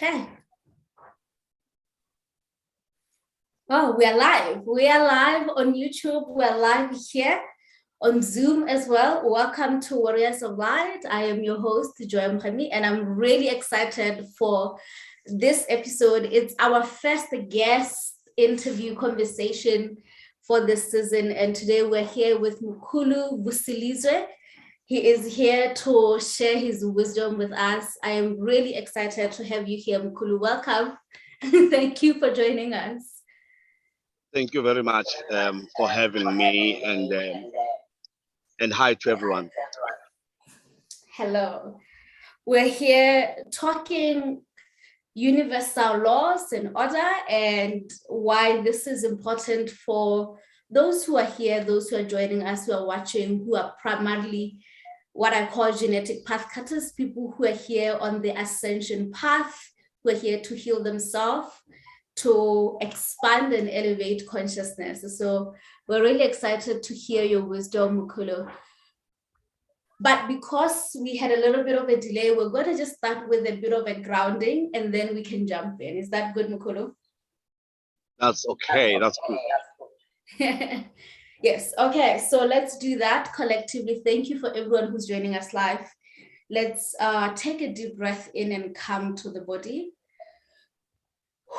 Okay. Oh, we are live. We are live on YouTube. We are live here on Zoom as well. Welcome to Warriors of Light. I am your host, Joy Mkhulu, and I'm really excited for this episode. It's our first guest interview conversation for this season. And today we're here with Mkhulu Vusilizwe. He is here to share his wisdom with us. I am really excited to have you here, Mkhulu. Welcome. Thank you for joining us. Thank you very much for having me, and hi to everyone. Hello. We're here talking universal laws and order and why this is important for those who are here, those who are joining us, who are watching, who are primarily what I call genetic pathcutters, people who are here on the Ascension path, who are here to heal themselves, to expand and elevate consciousness. So we're really excited to hear your wisdom, Mkhulu. But because we had a little bit of a delay, we're going to just start with a bit of a grounding and then we can jump in. Is that good, Mkhulu? That's okay. That's good. Yes. Okay. So let's do that collectively. Thank you for everyone who's joining us live. Let's take a deep breath in and come to the body.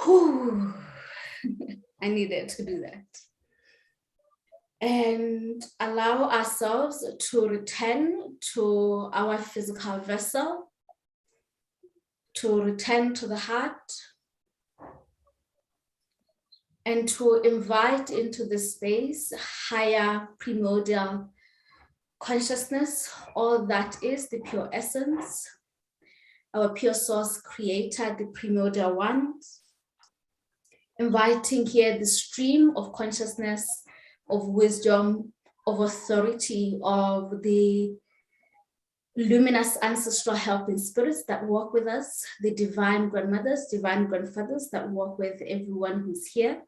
Whew. I needed to do that. And allow ourselves to return to our physical vessel, to return to the heart, and to invite into the space higher primordial consciousness, all that is the pure essence, our pure source creator, the primordial one. Inviting here the stream of consciousness, of wisdom, of authority, of the luminous ancestral helping spirits that walk with us, the divine grandmothers, divine grandfathers that walk with everyone who's here.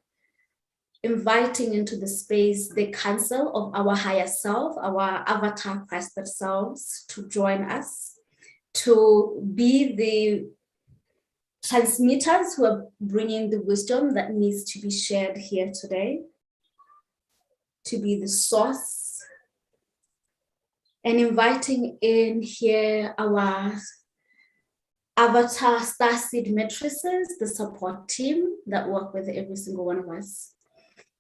Inviting into the space the council of our higher self, our avatar Christed selves to join us, to be the transmitters who are bringing the wisdom that needs to be shared here today, to be the source, and inviting in here our avatar starseed matrices, the support team that work with every single one of us.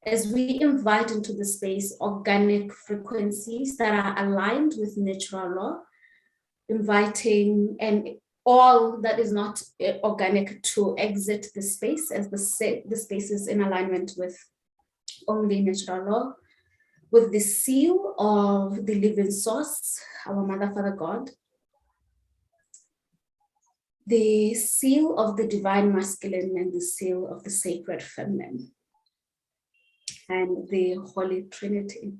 As we invite into the space organic frequencies that are aligned with natural law, inviting and all that is not organic to exit the space as the space is in alignment with only natural law, with the seal of the living source, our Mother, Father, God, the seal of the divine masculine and the seal of the sacred feminine, and the Holy Trinity.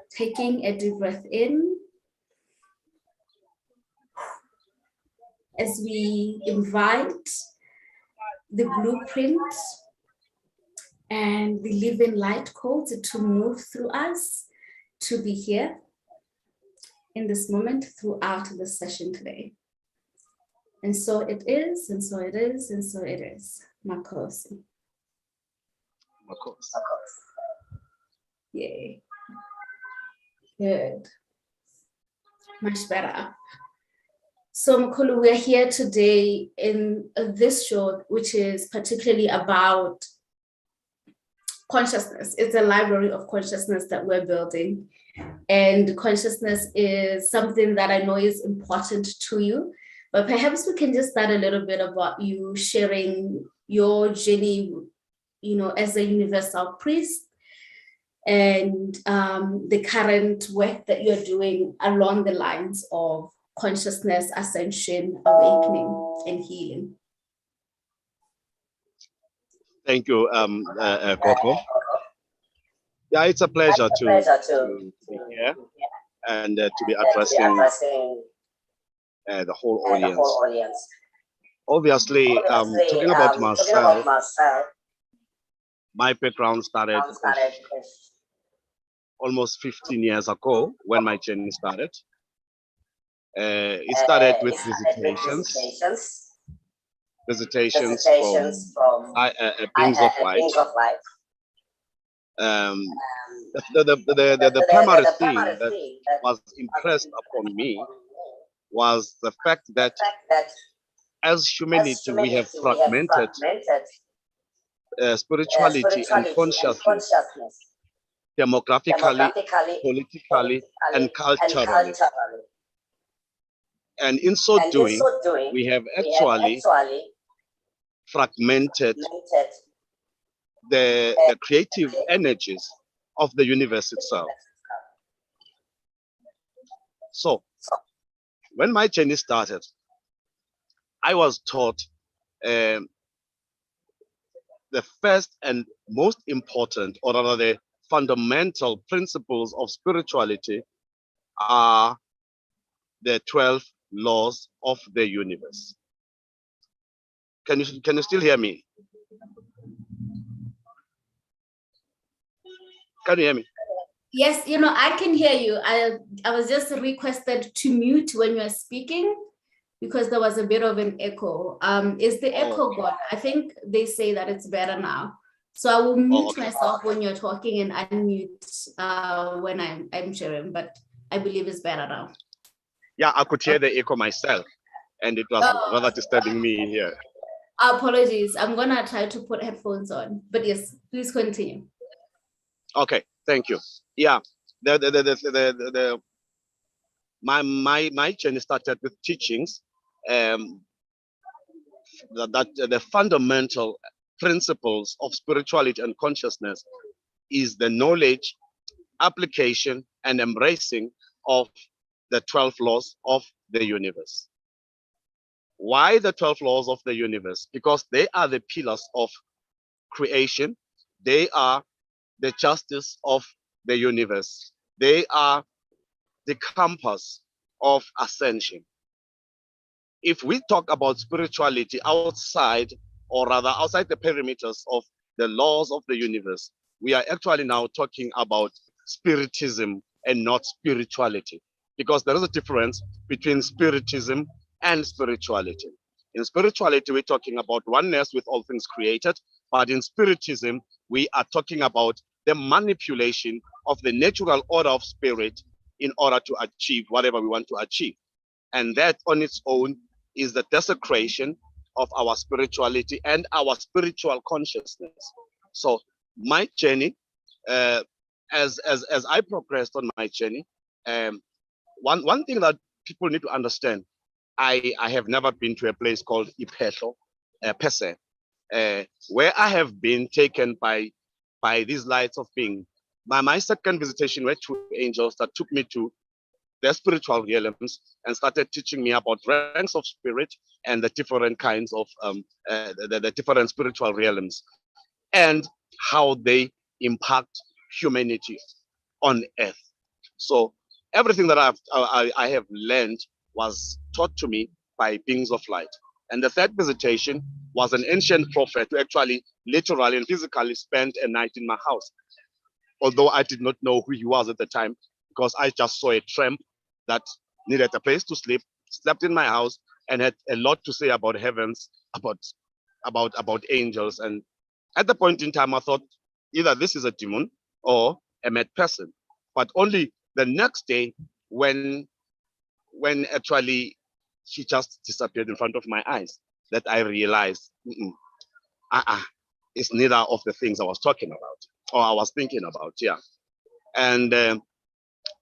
Taking a deep breath in as we invite the blueprint and the living light codes to move through us, to be here in this moment throughout the session today. And so it is, and so it is, and so it is. Makosi. Makosi. Yay. Good. Much better. So Mkhulu, we're here today in this show, which is particularly about consciousness. It's a library of consciousness that we're building. And consciousness is something that I know is important to you. But perhaps we can just start a little bit about you sharing your journey, as a universal priest, and the current work that you're doing along the lines of consciousness, ascension, awakening, and healing. Thank you, Coco. Yeah, it's a pleasure to be here and to be addressing the whole audience. Obviously, talking about myself, my background started almost 15 years ago when my journey started. It started with visitations from beings of light. The primary thing that was impressed upon me was the fact that as humanity we have fragmented spirituality and consciousness demographically, politically, and culturally. And in so doing, we have actually fragmented the creative energies of the universe itself. So, when my journey started, I was taught the first and most important, or rather the fundamental principles of spirituality are the 12 laws of the universe. Can you still hear me? Can you hear me? Yes, I can hear you. I was just requested to mute when you are speaking because there was a bit of an echo. Is the echo gone? I think they say that it's better now. So I will mute myself when you're talking and unmute when I'm sharing, but I believe it's better now. Yeah, I could hear the echo myself, and it was rather disturbing me here. Apologies. I'm gonna try to put headphones on, but yes, please continue. Okay, thank you. Yeah, my journey started with teachings that the fundamental principles of spirituality and consciousness is the knowledge, application, and embracing of the 12 laws of the universe. Why the 12 laws of the universe? Because they are the pillars of creation. They are the justice of the universe. They are the compass of ascension. If we talk about spirituality outside, or rather outside the perimeters of the laws of the universe, we are actually now talking about spiritism and not spirituality, because there is a difference between spiritism and spirituality. In spirituality, we're talking about oneness with all things created, but in spiritism, we are talking about the manipulation of the natural order of spirit in order to achieve whatever we want to achieve. And that on its own is the desecration of our spirituality and our spiritual consciousness. So my journey, as I progressed on my journey, one thing that people need to understand, I have never been to a place called Iphetlo, Pese, where I have been taken by these lights of being. My second visitation were two angels that took me to their spiritual realms and started teaching me about ranks of spirit and the different kinds of the different spiritual realms and how they impact humanity on earth. So everything that I have learned was taught to me by beings of light. And the third visitation was an ancient prophet who actually literally and physically spent a night in my house. Although I did not know who he was at the time, because I just saw a tramp that needed a place to sleep, slept in my house, and had a lot to say about heavens, about angels. And at the point in time, I thought either this is a demon or a mad person. But only the next day, when actually she just disappeared in front of my eyes, that I realized it's neither of the things I was talking about or I was thinking about. Yeah. And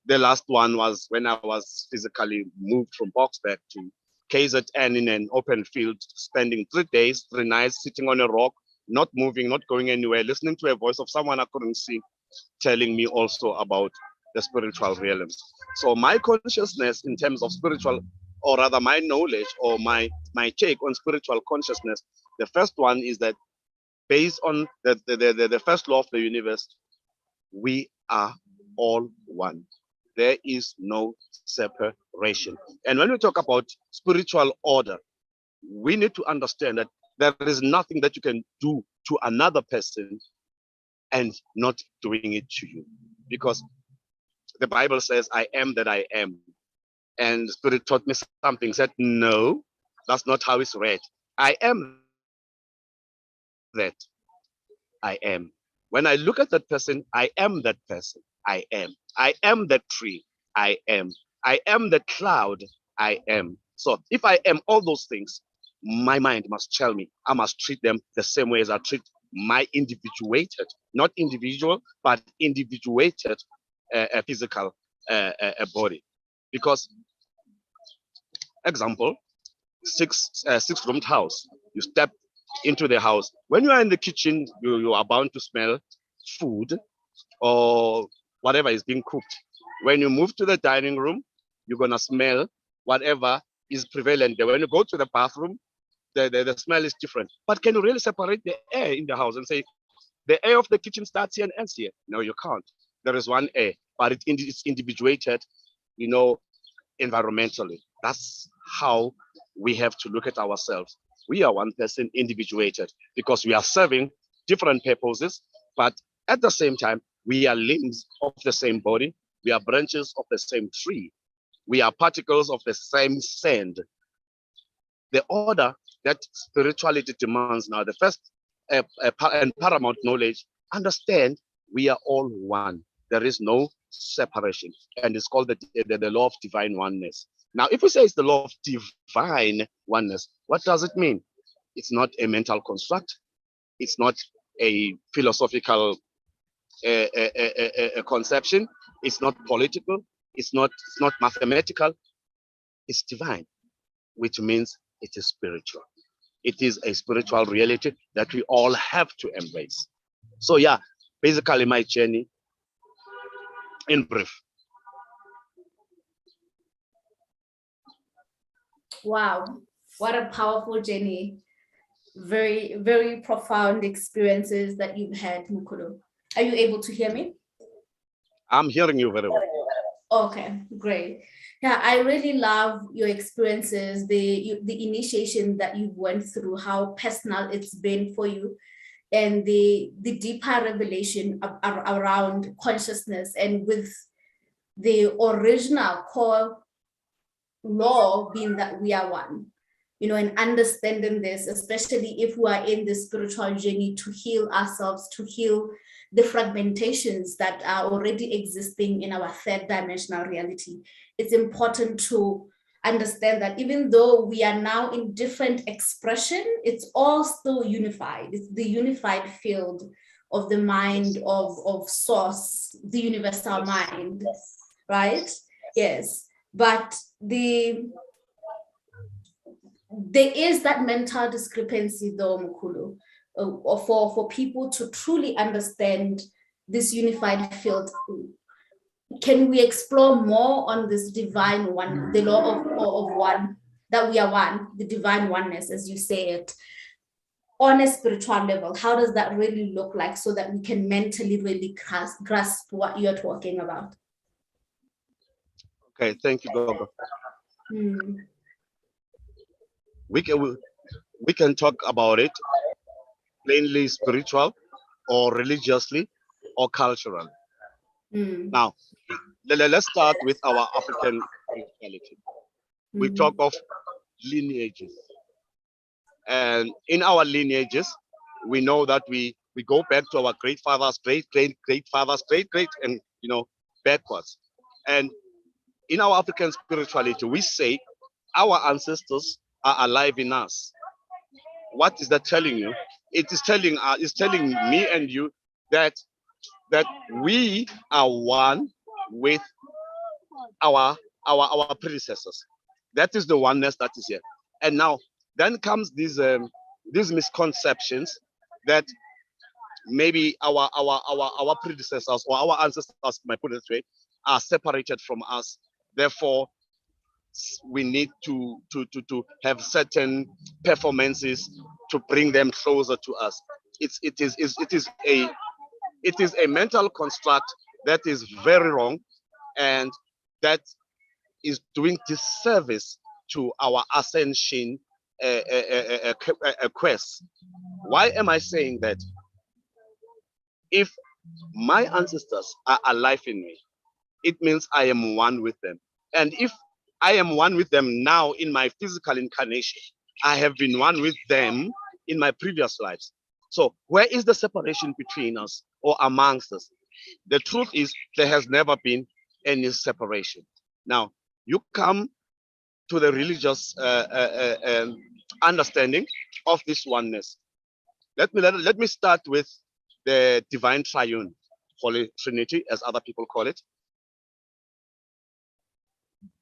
the last one was when I was physically moved from Boksburg to KZN in an open field, spending 3 days, 3 nights, sitting on a rock, not moving, not going anywhere, listening to a voice of someone I couldn't see, telling me also about the spiritual realms. So my consciousness in terms of spiritual, or rather my knowledge or my take on spiritual consciousness, the first one is that based on the first law of the universe, we are all one. There is no separation. And when we talk about spiritual order, we need to understand that there is nothing that you can do to another person and not doing it to you. Because the Bible says, I am that I am. And Spirit taught me something, said, no, that's not how it's read. I am that. I am. When I look at that person, I am that person. I am. I am that tree. I am. I am the cloud. I am. So if I am all those things, my mind must tell me I must treat them the same way as I treat my individuated, not individual, but individuated physical body. Because, example, six-roomed house. You step into the house. When you are in the kitchen, you are bound to smell food or whatever is being cooked. When you move to the dining room, you're gonna smell whatever is prevalent there. When you go to the bathroom, the smell is different. But can you really separate the air in the house and say the air of the kitchen starts here and ends here? No, you can't. There is one air, but it's individuated, environmentally. That's how we have to look at ourselves. We are one person, individuated, because we are serving different purposes, but at the same time, we are limbs of the same body. We are branches of the same tree. We are particles of the same sand. The order that spirituality demands now, the first and paramount knowledge, understand we are all one. There is no separation, and it's called the law of divine oneness. Now, if we say it's the law of divine oneness, what does it mean? It's not a mental construct. It's not a philosophical conception. It's not political. It's not mathematical. It's divine, which means it is spiritual. It is a spiritual reality that we all have to embrace. So yeah, basically my journey in brief. Wow, what a powerful journey. Very, very profound experiences that you've had, Mkhulu. Are you able to hear me? I'm hearing you very well. Okay, great. Yeah, I really love your experiences, the initiation that you went through, how personal it's been for you, and the deeper revelation around consciousness, and with the original core law being that we are one, and understanding this, especially if we are in the spiritual journey to heal ourselves, to heal the fragmentations that are already existing in our third dimensional reality. It's important to understand that even though we are now in different expression, it's all still unified. It's the unified field of the mind of source, the universal mind, right? Yes. But there is that mental discrepancy though, Mkhulu, for people to truly understand this unified field. Can we explore more on this divine one, the law of one, that we are one, the divine oneness, as you say it, on a spiritual level? How does that really look like, so that we can mentally really grasp what you're talking about? Okay, thank you, Gogo. We can talk about it plainly spiritual or religiously or culturally. Now, let's start with our African spirituality. We talk of lineages. And in our lineages, we know that we go back to our great fathers, great fathers, and backwards. And in our African spirituality, we say our ancestors are alive in us. What is that telling you? It is telling me and you that we are one with our predecessors. That is the oneness that is here. And now then comes these misconceptions that maybe our predecessors or our ancestors, might put it this way, are separated from us. Therefore, we need to have certain performances to bring them closer to us. It is a mental construct that is very wrong, and that is doing disservice to our ascension quest. Why am I saying that? If my ancestors are alive in me, it means I am one with them. And if I am one with them now in my physical incarnation. I have been one with them in my previous lives. So where is the separation between us or amongst us? The truth is there has never been any separation. Now, you come to the religious understanding of this oneness. Let me start with the divine triune, Holy Trinity, as other people call it.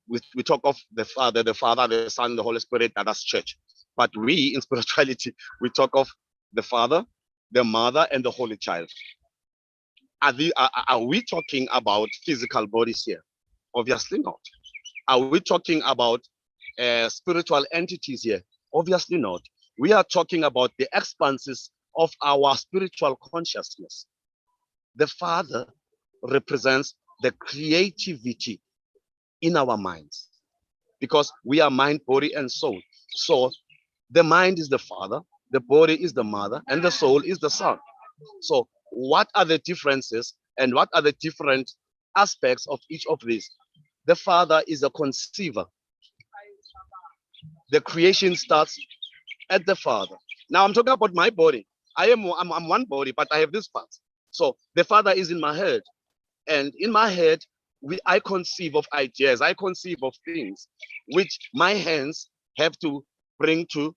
We talk of the Father, the Son, the Holy Spirit, and that's church. But we in spirituality, we talk of the Father, the Mother, and the Holy Child. Are we talking about physical bodies here? Obviously not. Are we talking about spiritual entities here? Obviously not. We are talking about the expanses of our spiritual consciousness. The Father represents the creativity in our minds, because we are mind, body, and soul. So the mind is the Father, the body is the Mother, and the soul is the Son. So what are the differences and what are the different aspects of each of these? The Father is a conceiver. The creation starts at the Father. Now I'm talking about my body. I'm one body, but I have this part. So the Father is in my head, and in my head, I conceive of ideas, I conceive of things which my hands have to bring to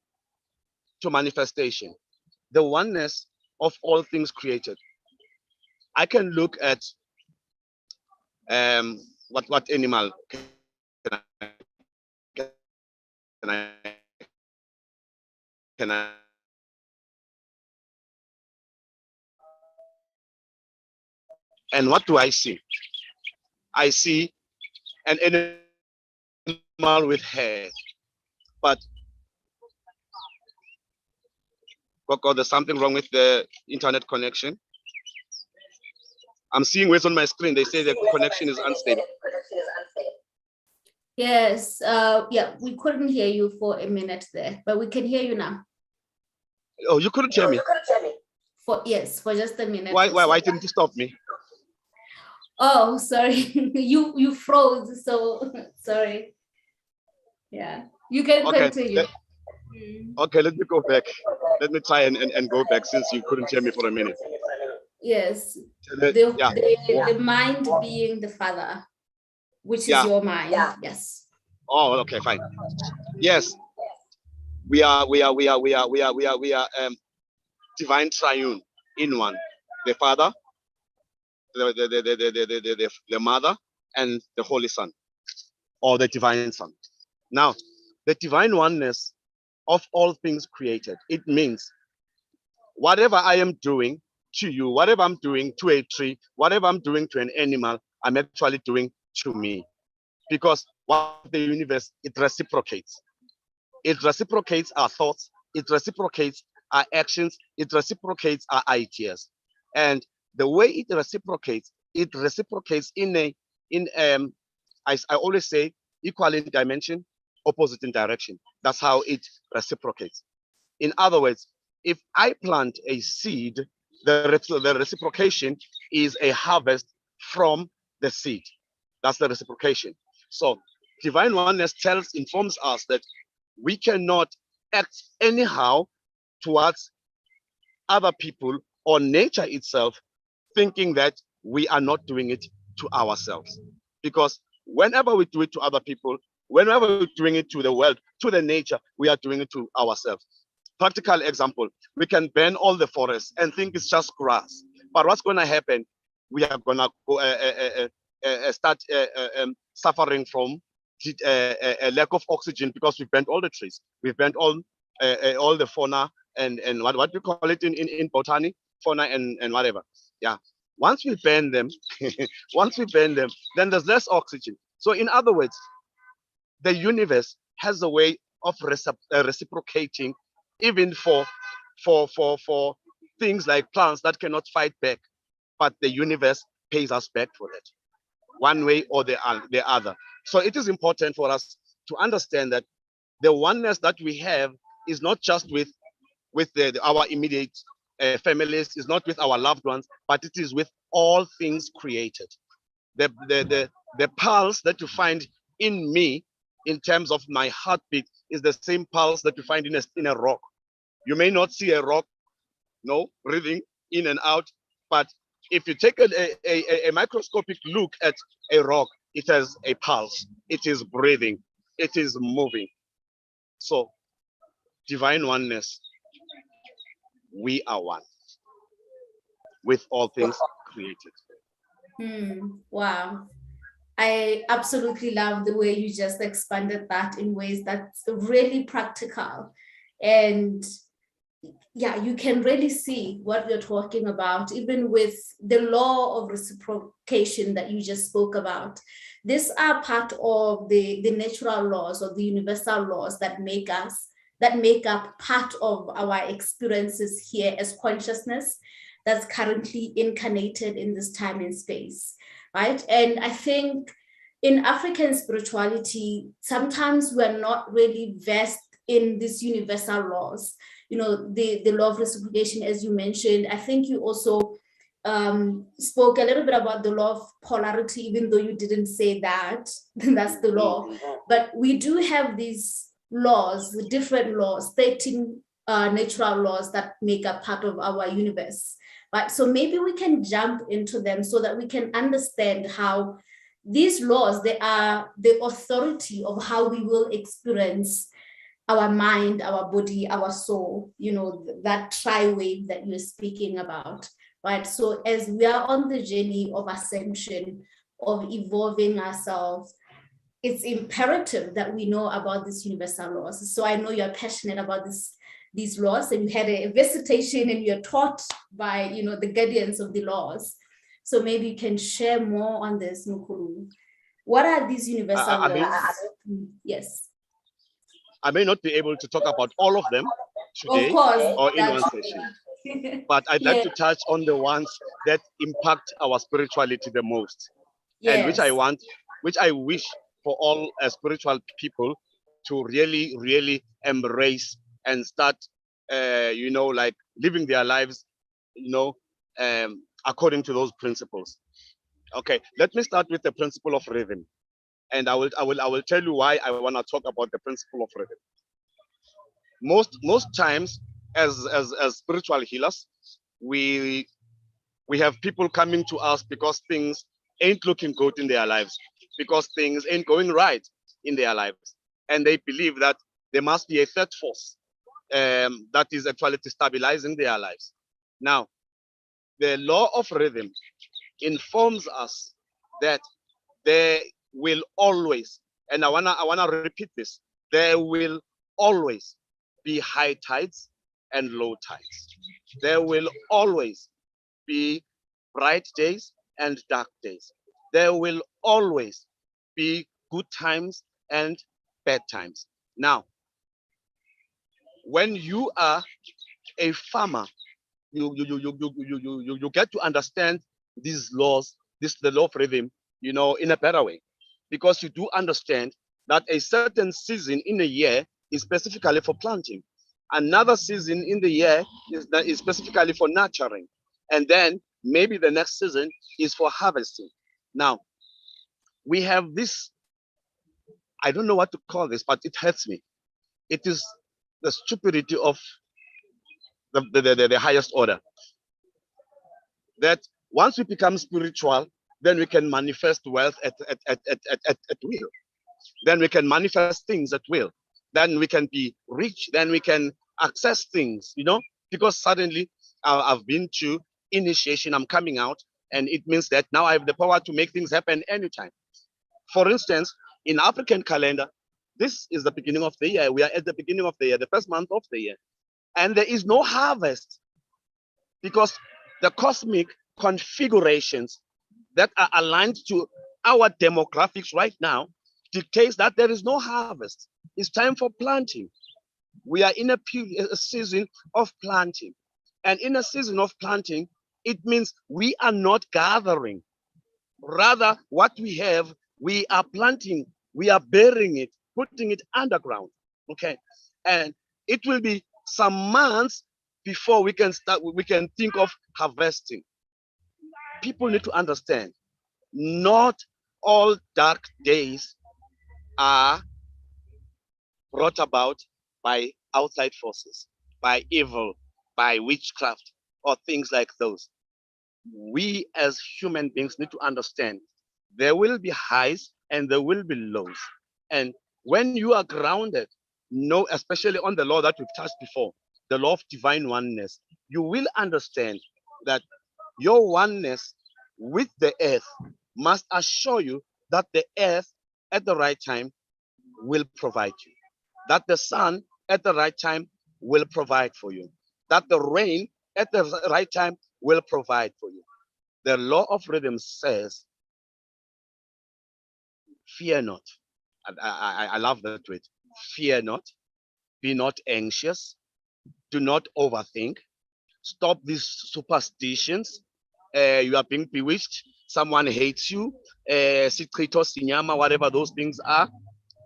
manifestation. The oneness of all things created. I can look at what animal can I can I and what do I see? I see an animal with hair, but Coco, there's something wrong with the internet connection. I'm seeing words on my screen. They say the connection is unstable. Yes, yeah, we couldn't hear you for a minute there, but we can hear you now. Oh, you couldn't hear me? Yes, for just a minute. Why didn't you stop me? Oh, sorry, you froze, so sorry. Yeah, you can continue. Okay, let me go back. Let me try and go back, since you couldn't hear me for a minute. Yes, the mind being the Father, which is your mind. Yes. Oh, okay, fine. Yes, we are divine triune in one. The Father, the Mother, and the Holy Son, or the Divine Son. Now, the divine oneness of all things created. It means whatever I am doing to you, whatever I'm doing to a tree, whatever I'm doing to an animal, I'm actually doing to me. Because what the universe, it reciprocates. It reciprocates our thoughts, it reciprocates our actions, it reciprocates our ideas. And the way it reciprocates in I always say, equal in dimension, opposite in direction. That's how it reciprocates. In other words, if I plant a seed, the reciprocation is a harvest from the seed. That's the reciprocation. So divine oneness informs us that we cannot act anyhow towards other people or nature itself, thinking that we are not doing it to ourselves. Because whenever we do it to other people, whenever we're doing it to the world, to the nature, we are doing it to ourselves. Practical example, we can burn all the forests and think it's just grass. But what's going to happen? We are going to start suffering from a lack of oxygen, because we burnt all the trees. We've burnt all the fauna and what we call it in botany, fauna and whatever. Yeah. Once we burn them, then there's less oxygen. So in other words, the universe has a way of reciprocating, even for things like plants that cannot fight back, but the universe pays us back for that, one way or the other. So it is important for us to understand that the oneness that we have is not just with our immediate families, is not with our loved ones, but it is with all things created. The pulse that you find in me in terms of my heartbeat is the same pulse that you find in a rock. You may not see a rock, no, breathing in and out, but if you take a microscopic look at a rock, it has a pulse, it is breathing, it is moving. So, divine oneness, we are one with all things created. Wow. I absolutely love the way you just expanded that in ways that's really practical. And yeah, you can really see what we're talking about, even with the law of reciprocation that you just spoke about. These are part of the natural laws or the universal laws that make up part of our experiences here as consciousness that's currently incarnated in this time and space, right? And I think in African spirituality, sometimes we're not really versed in these universal laws. You know, the law of reciprocation, as you mentioned. I think you also spoke a little bit about the law of polarity, even though you didn't say that. That's the law. But we do have these laws, different laws, 13 natural laws that make up part of our universe. Right? So maybe we can jump into them so that we can understand how these laws, they are the authority of how we will experience our mind, our body, our soul, you know, that tri-wave that you're speaking about, right? So as we are on the journey of ascension, of evolving ourselves, it's imperative that we know about these universal laws. So I know you're passionate about these laws, and you had a visitation and you're taught by, you know, the guardians of the laws. So maybe you can share more on this, Mkhulu. What are these universal laws? Yes. I may not be able to talk about all of them today, of course, or in one session, but I'd like to touch on the ones that impact our spirituality the most, and which I wish for all spiritual people to really, really embrace and start, you know, like living their lives, you know, according to those principles. Okay, let me start with the principle of rhythm. And I will tell you why I want to talk about the principle of rhythm. Most times, as spiritual healers, we have people coming to us because things ain't looking good in their lives, because things ain't going right in their lives, and they believe that there must be a third force that is actually stabilizing their lives. Now, the law of rhythm informs us that there will always, and I wanna repeat this, there will always be high tides and low tides. There will always be bright days and dark days. There will always be good times and bad times. Now, when you are a farmer, you get to understand these laws, the law of rhythm, you know, in a better way, because you do understand that a certain season in a year is specifically for planting. Another season in the year is specifically for nurturing. And then maybe the next season is for harvesting. Now, we have this, I don't know what to call this, but it hurts me. It is the stupidity of the highest order. That once we become spiritual, then we can manifest wealth at will. Then we can manifest things at will. Then we can be rich. Then we can access things, you know, because suddenly I've been to initiation, I'm coming out, and it means that now I have the power to make things happen anytime. For instance, in African calendar, this is the beginning of the year. We are at the beginning of the year, the first month of the year, and there is no harvest because the cosmic configurations that are aligned to our demographics right now dictates that there is no harvest. It's time for planting. We are in a season of planting. And in a season of planting, it means we are not gathering. Rather, what we have, we are planting, we are burying it, putting it underground. Okay. And it will be some months before we can think of harvesting. People need to understand, not all dark days are brought about by outside forces, by evil, by witchcraft, or things like those. We as human beings need to understand there will be highs and there will be lows. And when you are grounded, no, especially on the law that we've touched before, the law of divine oneness, you will understand that your oneness with the earth must assure you that the earth at the right time will provide you, that the sun at the right time will provide for you, that the rain at the right time will provide for you. The law of rhythm says, fear not. I love that word. Fear not. Be not anxious. Do not overthink. Stop these superstitions. You are being bewitched. Someone hates you. Sikrito, sinyama, whatever those things are.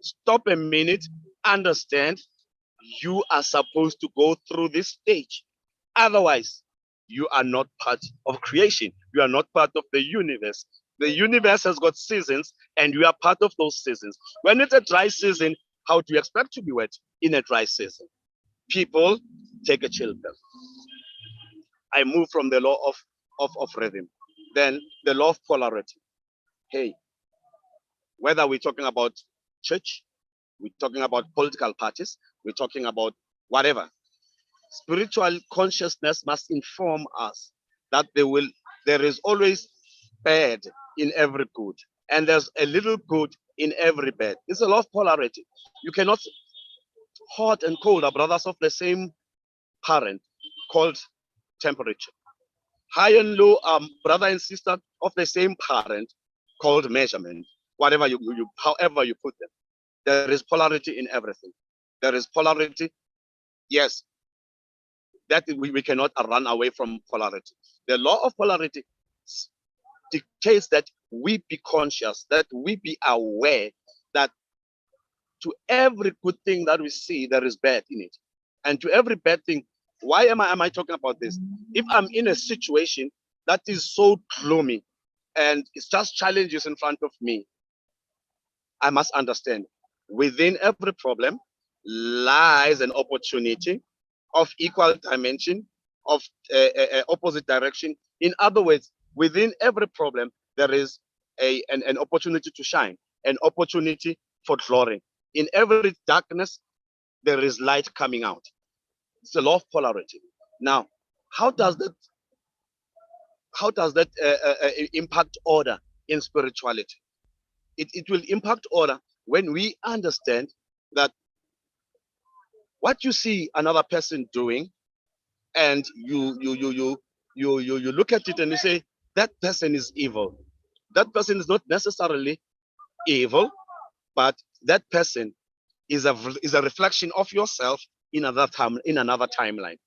Stop a minute. Understand you are supposed to go through this stage. Otherwise, you are not part of creation. You are not part of the universe. The universe has got seasons, and you are part of those seasons. When it's a dry season, how do you expect to be wet in a dry season? People take a chill pill. I move from the law of rhythm. Then the law of polarity. Hey, whether we're talking about church, we're talking about political parties, we're talking about whatever, spiritual consciousness must inform us that there is always bad in every good, and there's a little good in every bad. It's a law of polarity. You cannot, hot and cold are brothers of the same parent called temperature. High and low are brother and sister of the same parent called measurement. Whatever however you put them, there is polarity in everything. There is polarity. Yes, that we cannot run away from polarity. The law of polarity dictates that we be conscious, that we be aware that to every good thing that we see, there is bad in it. And to every bad thing, why am I talking about this? If I'm in a situation that is so gloomy and it's just challenges in front of me, I must understand within every problem lies an opportunity of equal dimension, of opposite direction. In other words, within every problem, there is an opportunity to shine, an opportunity for glory. In every darkness, there is light coming out. It's the law of polarity. Now, how does that impact order in spirituality? It will impact order when we understand that what you see another person doing, and you look at it and you say that person is evil. That person is not necessarily evil, but that person is a reflection of yourself in another timeline.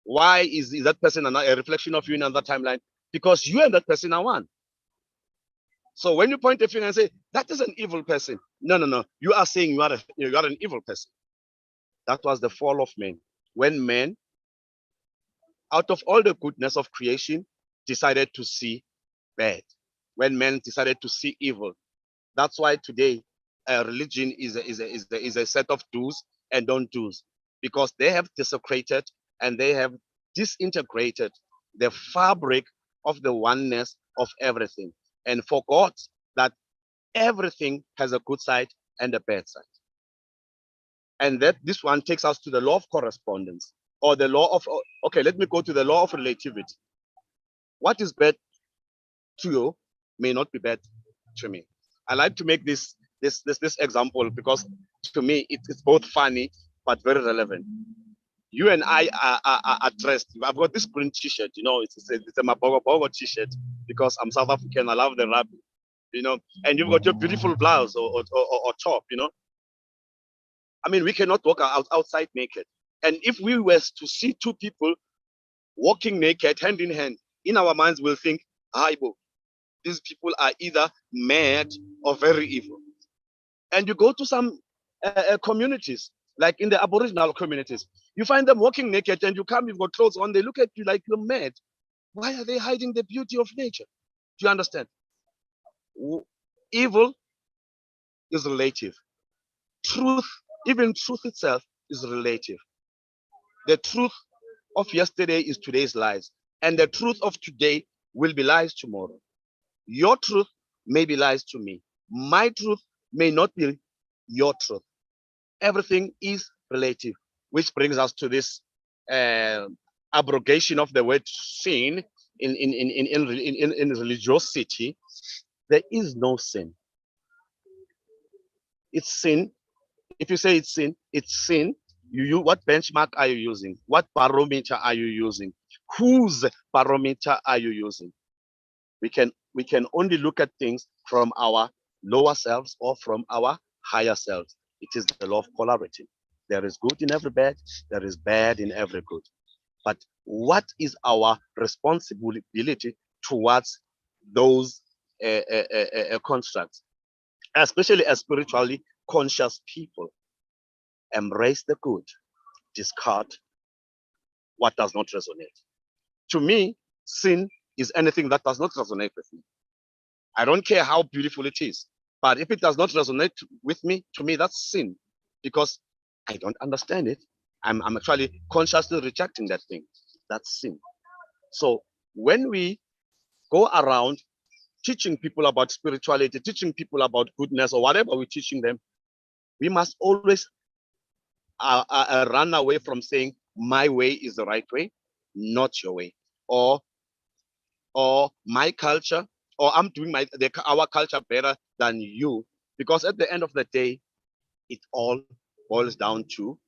Why is that person a reflection of you in another timeline? Because you and that person are one. So when you point a finger and say that is an evil person, no, you are saying you are an evil person. That was the fall of man, when man, out of all the goodness of creation, decided to see bad. When men decided to see evil. That's why today religion is a set of do's and don't do's, because they have desecrated and they have disintegrated the fabric of the oneness of everything, and forgot that everything has a good side and a bad side. And that this one takes us to the law of correspondence, or the law of, okay, let me go to the law of relativity. What is bad to you may not be bad to me. I like to make this example because to me it's both funny but very relevant. You and I are dressed. I've got this green t-shirt, it's a Mabogo t-shirt because I'm South African. I love the rugby, and you've got your beautiful blouse or top, I mean, we cannot walk outside naked. And if we were to see two people walking naked, hand in hand, in our minds we'll think, Aibo, these people are either mad or very evil. And you go to some communities, like in the Aboriginal communities, you find them walking naked and you come, you've got clothes on, they look at you like you're mad. Why are they hiding the beauty of nature? Do you understand? Evil is relative. Truth Even truth itself is relative. The truth of yesterday is today's lies, and the truth of today will be lies tomorrow. Your truth may be lies to me. My truth may not be your truth. Everything is relative, which brings us to this abrogation of the word sin in religiosity. There is no sin. It's sin. If you say it's sin, it's sin. What benchmark are you using? What barometer are you using? Whose barometer are you using? We can only look at things from our lower selves or from our higher selves. It is the law of polarity. There is good in every bad, there is bad in every good. But what is our responsibility towards those constructs, especially as spiritually conscious people? Embrace the good, discard what does not resonate. To me, sin is anything that does not resonate with me. I don't care how beautiful it is, but if it does not resonate with me, to me, that's sin, because I don't understand it. I'm actually consciously rejecting that thing. That's sin. So when we go around teaching people about spirituality, teaching people about goodness or whatever we're teaching them, we must always run away from saying my way is the right way, not your way, or my culture, or I'm doing our culture better than you, because at the end of the day, it all boils down to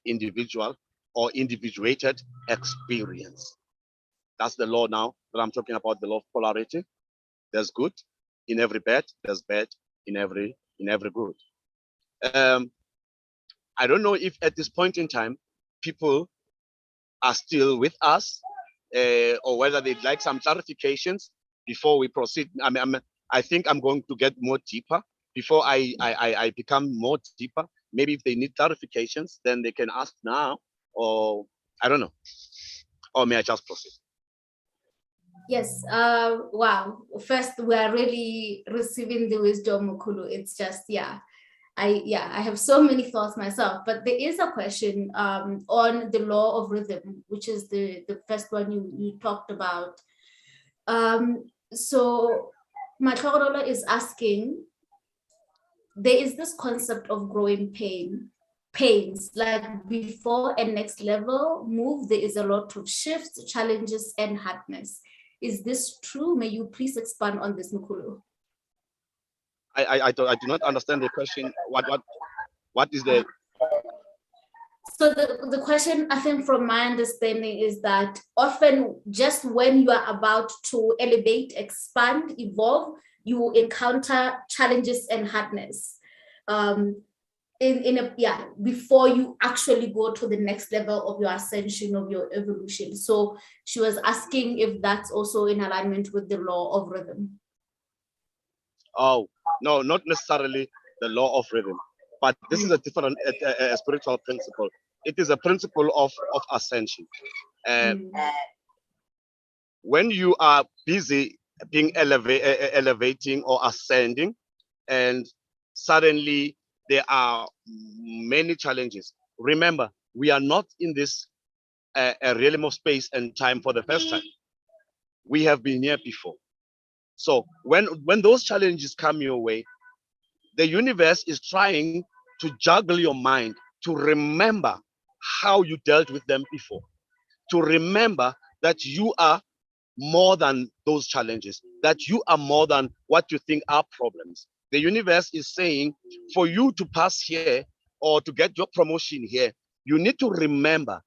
individual or individuated experience. That's the law now that I'm talking about, the law of polarity. There's good in every bad, there's bad in every good. I don't know if at this point in time people are still with us, or whether they'd like some clarifications before we proceed. I think I'm going to get more deeper before I become more deeper. Maybe if they need clarifications, then they can ask now, or I don't know. Or may I just proceed? Yes. Wow. First, we are really receiving the wisdom, Mkhulu. It's just, yeah. I have so many thoughts myself, but there is a question on the law of rhythm, which is the first one you talked about. So Matlogolola is asking, there is this concept of growing pains, like before a next level move, there is a lot of shifts, challenges, and hardness. Is this true? May you please expand on this, Mkhulu? I do not understand the question. What is the... So the question, I think from my understanding, is that often just when you are about to elevate, expand, evolve, you encounter challenges and hardness before you actually go to the next level of your ascension, of your evolution. So she was asking if that's also in alignment with the law of rhythm. Oh, no, not necessarily the law of rhythm, but this is a different spiritual principle. It is a principle of ascension. When you are busy being elevating or ascending, and suddenly there are many challenges. Remember, we are not in this realm of space and time for the first time. We have been here before. So when those challenges come your way, the universe is trying to juggle your mind to remember how you dealt with them before, to remember that you are more than those challenges, that you are more than what you think are problems. The universe is saying, for you to pass here or to get your promotion here, you need to remember,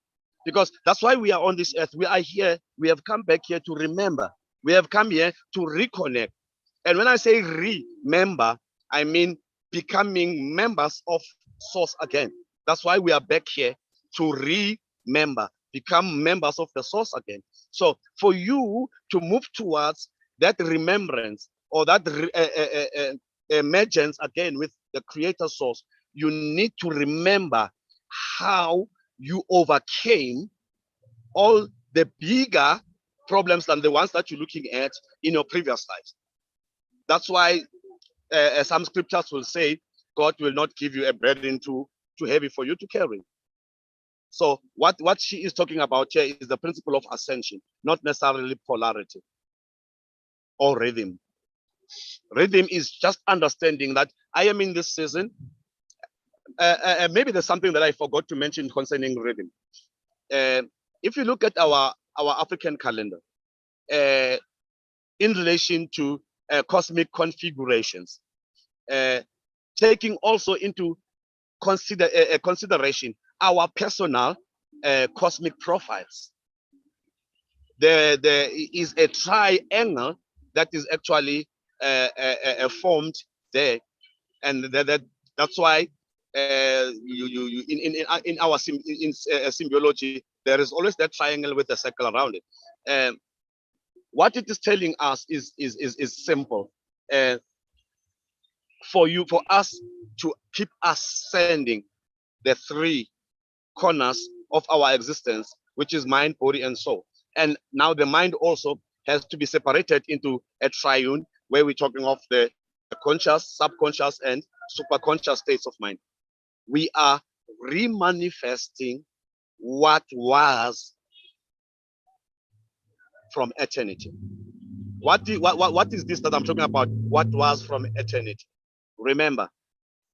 because that's why we are on this earth. We are here. We have come back here to remember. We have come here to reconnect. And when I say remember, I mean becoming members of Source again. That's why we are back here, to remember, become members of the Source again. So for you to move towards that remembrance or that emergence again with the Creator Source, you need to remember how you overcame all the bigger problems than the ones that you're looking at in your previous lives. That's why some scriptures will say, God will not give you a burden too heavy for you to carry. So what she is talking about here is the principle of ascension, not necessarily polarity or rhythm. Rhythm is just understanding that I am in this season. Maybe there's something that I forgot to mention concerning rhythm. If you look at our African calendar, in relation to cosmic configurations, taking also into consideration our personal cosmic profiles. There is a triangle that is actually formed there, and that's why in our symbiology there is always that triangle with a circle around it. What it is telling us is simple. For us to keep ascending the three corners of our existence, which is mind, body, and soul. And now the mind also has to be separated into a triune, where we're talking of the conscious, subconscious, and superconscious states of mind. We are remanifesting what was from eternity. What is this that I'm talking about? What was from eternity? Remember,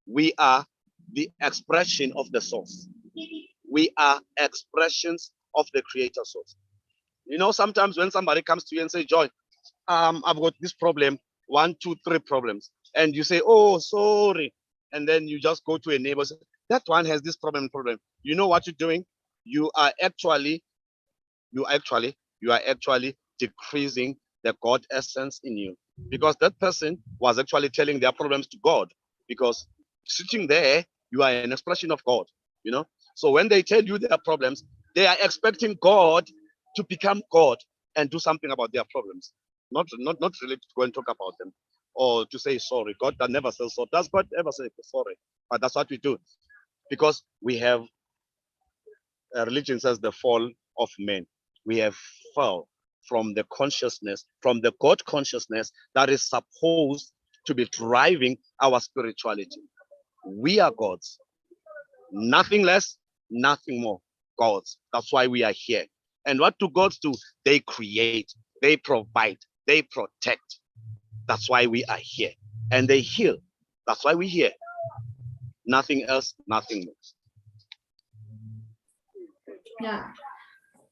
we are the expression of the source. We are expressions of the creator source. You know, sometimes when somebody comes to you and say, Joy, I've got this problem, 1, 2, 3 problems. And you say, oh, sorry. And then you just go to a neighbor, say, that one has this problem. You know what you're doing? You are actually decreasing the God essence in you, because that person was actually telling their problems to God, because sitting there, you are an expression of God, you know. So when they tell you their problems, they are expecting God to become God and do something about their problems, not really to go and talk about them or to say sorry. God that never says so. Does God ever say sorry? But that's what we do, because we have religion says the fall of men. We have fell from the consciousness, from the God consciousness that is supposed to be driving our spirituality. We are gods, nothing less, nothing more. Gods. That's why we are here. And what do gods do? They create, they provide, they protect. That's why we are here. And they heal. That's why we're here. Nothing else, nothing more. Yeah.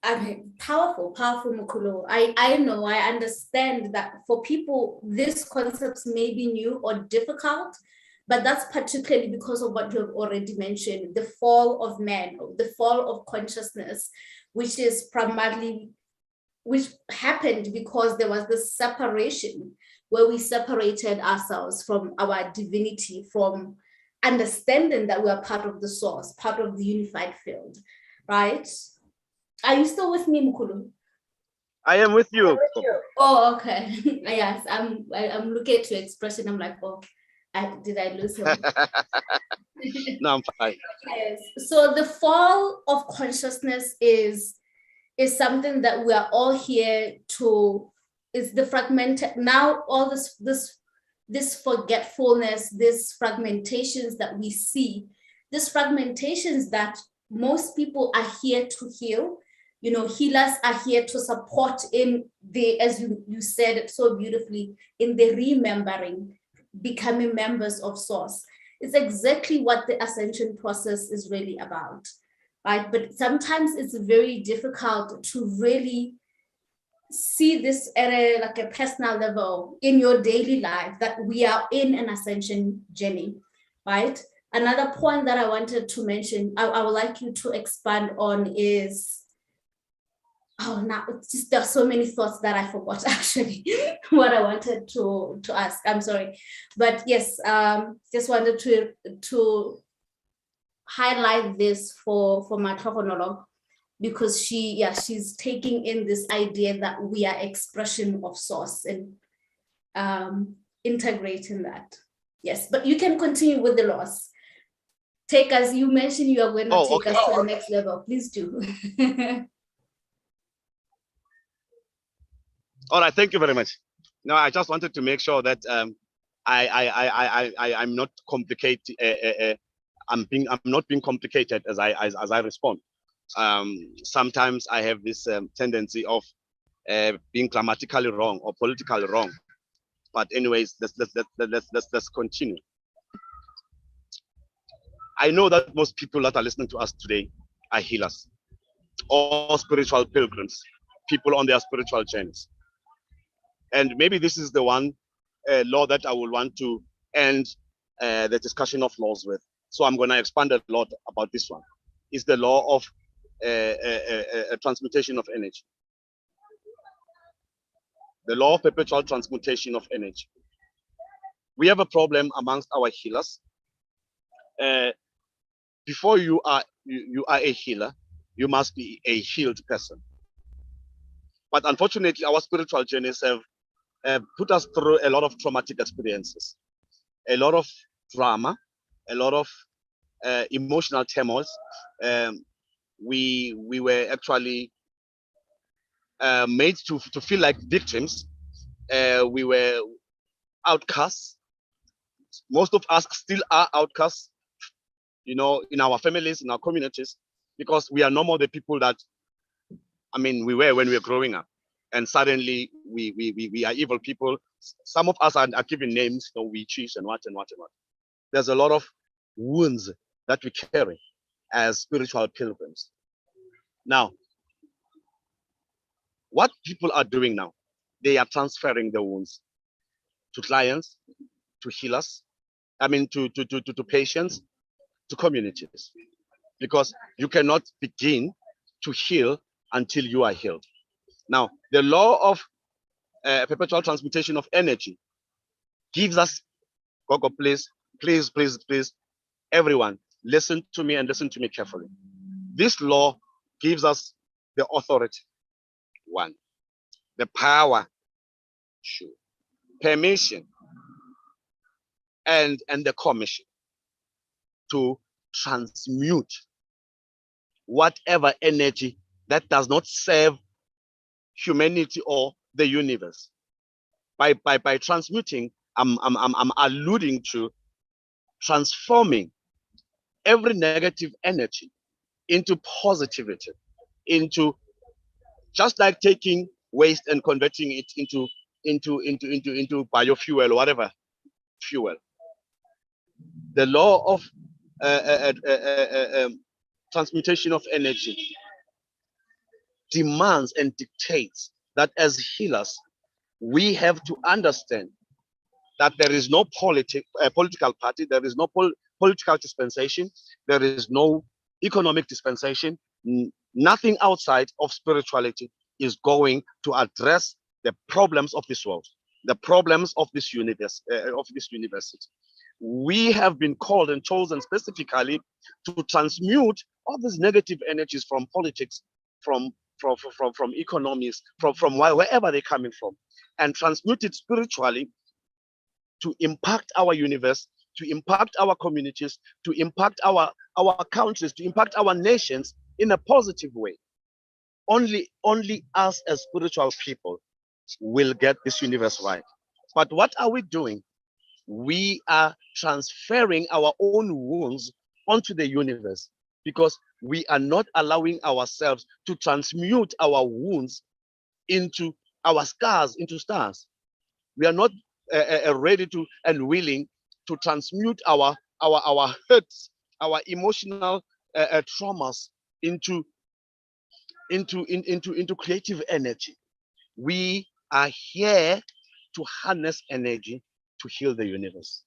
I mean, powerful, Mkhulu. I know, I understand that for people, these concepts may be new or difficult, but that's particularly because of what you've already mentioned, the fall of man, the fall of consciousness, which happened because there was this separation where we separated ourselves from our divinity, from understanding that we are part of the source, part of the unified field, right? Are you still with me, Mkhulu? I am with you. Oh, okay. Yes, I'm looking at your expression. I'm like, oh, did I lose him? No, I'm fine. Yes. So the fall of consciousness is something that we are all here to. Is the fragmented now all this forgetfulness, these fragmentations that we see, these fragmentations that most people are here to heal. You know, healers are here to support in the, as you said it so beautifully, in the remembering, becoming members of source. It's exactly what the ascension process is really about, right? But sometimes it's very difficult to really see this at a personal level in your daily life, that we are in an ascension journey, right? Another point that I wanted to mention, I would like you to expand on is, now it's just, there are so many thoughts that I forgot actually what I wanted to ask. I'm sorry, but yes, just wanted to highlight this for my monologue, because she's taking in this idea that we are expression of source and integrating that. Yes, but you can continue with the loss. Take us, you mentioned you are going to take us to the next level. Please do. All right, thank you very much. No, I just wanted to make sure that I'm not complicated. I'm not being complicated as I respond. Sometimes I have this tendency of being grammatically wrong or politically wrong. But anyways, let's continue. I know that most people that are listening to us today are healers or spiritual pilgrims, people on their spiritual journeys. And maybe this is the one law that I will want to end the discussion of laws with. So I'm going to expand a lot about this one. It's the law of transmutation of energy. The law of perpetual transmutation of energy. We have a problem amongst our healers. Before you are a healer, you must be a healed person. But unfortunately, our spiritual journeys have put us through a lot of traumatic experiences, a lot of drama, a lot of emotional turmoils. We were actually made to feel like victims. We were outcasts. Most of us still are outcasts, you know, in our families, in our communities, because we are no more the people that, I mean, we were when we were growing up. And suddenly we are evil people. Some of us are given names, you know, witches and what and what and what. There's a lot of wounds that we carry as spiritual pilgrims. Now, what people are doing now, they are transferring the wounds to clients, to healers, I mean, to patients, to communities, because you cannot begin to heal until you are healed. Now, the law of perpetual transmutation of energy gives us, Gogo, please, everyone, listen to me and listen to me carefully. This law gives us the authority, one, the power, two, permission, and the commission to transmute whatever energy that does not serve humanity or the universe. By transmuting, I'm alluding to transforming every negative energy into positivity, into just like taking waste and converting it into biofuel or whatever fuel. The law of transmutation of energy demands and dictates that as healers, we have to understand that there is no political party, there is no political dispensation, there is no economic dispensation, nothing outside of spirituality is going to address the problems of this world, the problems of this universe, of this university. We have been called and chosen specifically to transmute all these negative energies from politics, from economies, from wherever they're coming from, and transmute it spiritually to impact our universe, to impact our communities, to impact our countries, to impact our nations in a positive way. Only us as spiritual people will get this universe right. But what are we doing? We are transferring our own wounds onto the universe because we are not allowing ourselves to transmute our wounds into our scars, into stars. We are not ready to and willing to transmute our hurts, our emotional traumas into creative energy. We are here to harness energy to heal the universe.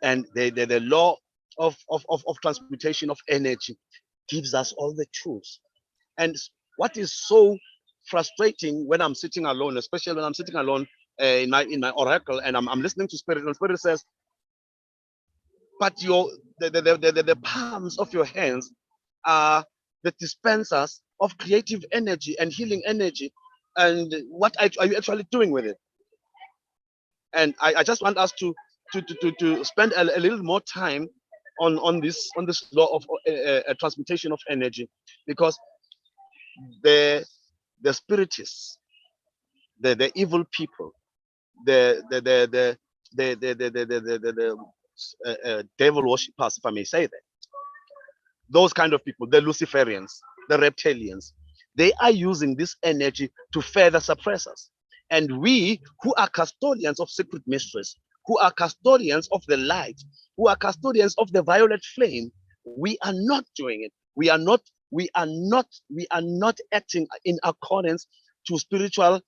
And the law of transmutation of energy gives us all the tools. And what is so frustrating when I'm sitting alone, especially when I'm sitting alone in my oracle and I'm listening to spirit, and spirit says, but the palms of your hands are the dispensers of creative energy and healing energy. And what are you actually doing with it? And I just want us to spend a little more time on this law of transmutation of energy, because the spiritists, the evil people, the devil worshippers, if I may say that. Those kind of people, the Luciferians, the reptilians, they are using this energy to further suppress us. And we, who are custodians of secret mysteries, who are custodians of the light, who are custodians of the violet flame, we are not doing it. We are not acting in accordance to spiritual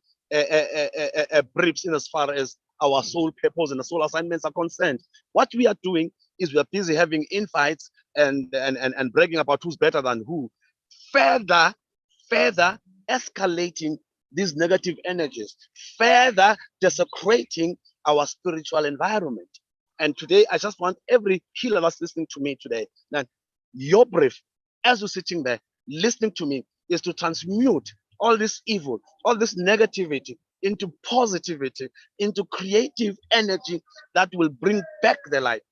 briefs in as far as our soul purpose and the soul assignments are concerned. What we are doing is we are busy having infights and bragging about who's better than who, further escalating these negative energies, further desecrating our spiritual environment. And today, I just want every healer that's listening to me today, that your brief, as you're sitting there listening to me, is to transmute all this evil, all this negativity into positivity, into creative energy that will bring back the light.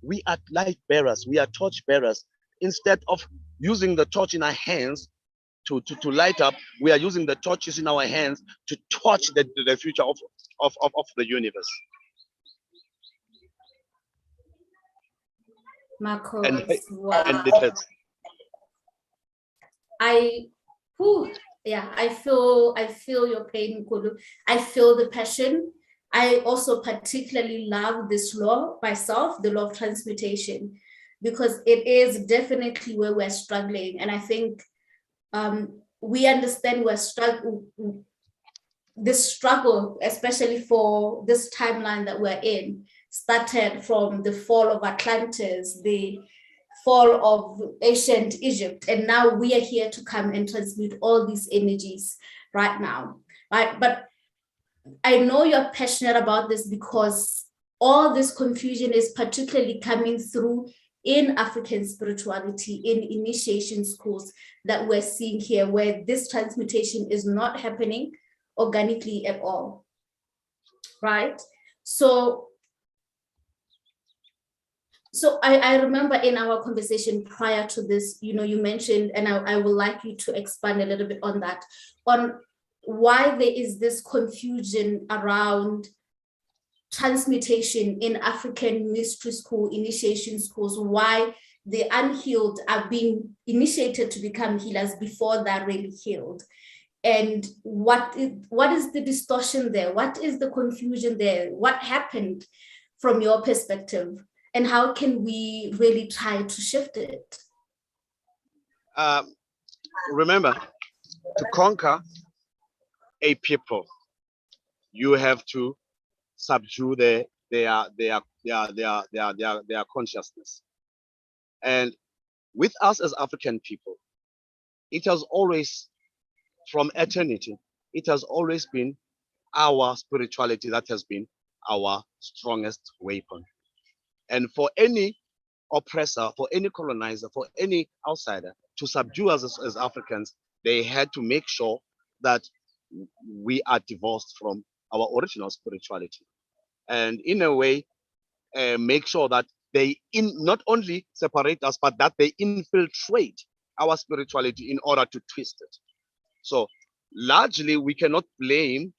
We are light bearers, we are torch bearers. Instead of using the torch in our hands to light up, we are using the torches in our hands to torch the future of the universe. Marcos, And wow. and it hurts. I feel your pain, Mkhulu. I feel the passion. I also particularly love this law myself, the law of transmutation, because it is definitely where we're struggling. And I think we understand this struggle, especially for this timeline that we're in, started from the fall of Atlantis, the fall of ancient Egypt, and now we are here to come and transmute all these energies right now, right? But I know you're passionate about this because all this confusion is particularly coming through in African spirituality, in initiation schools that we're seeing here, where this transmutation is not happening organically at all, right? So I remember in our conversation prior to this, you mentioned, and I would like you to expand a little bit on that, on why there is this confusion around transmutation in African mystery school, initiation schools, why the unhealed are being initiated to become healers before they're really healed. And what is the distortion there? What is the confusion there? What happened from your perspective? And how can we really try to shift it? Remember, to conquer a people, you have to subdue their consciousness. And with us as African people, it has always, from eternity, it has always been our spirituality that has been our strongest weapon. And for any oppressor, for any colonizer, for any outsider to subdue us as Africans, they had to make sure that we are divorced from our original spirituality. And in a way, make sure that they not only separate us, but that they infiltrate our spirituality in order to twist it. So largely, we cannot blame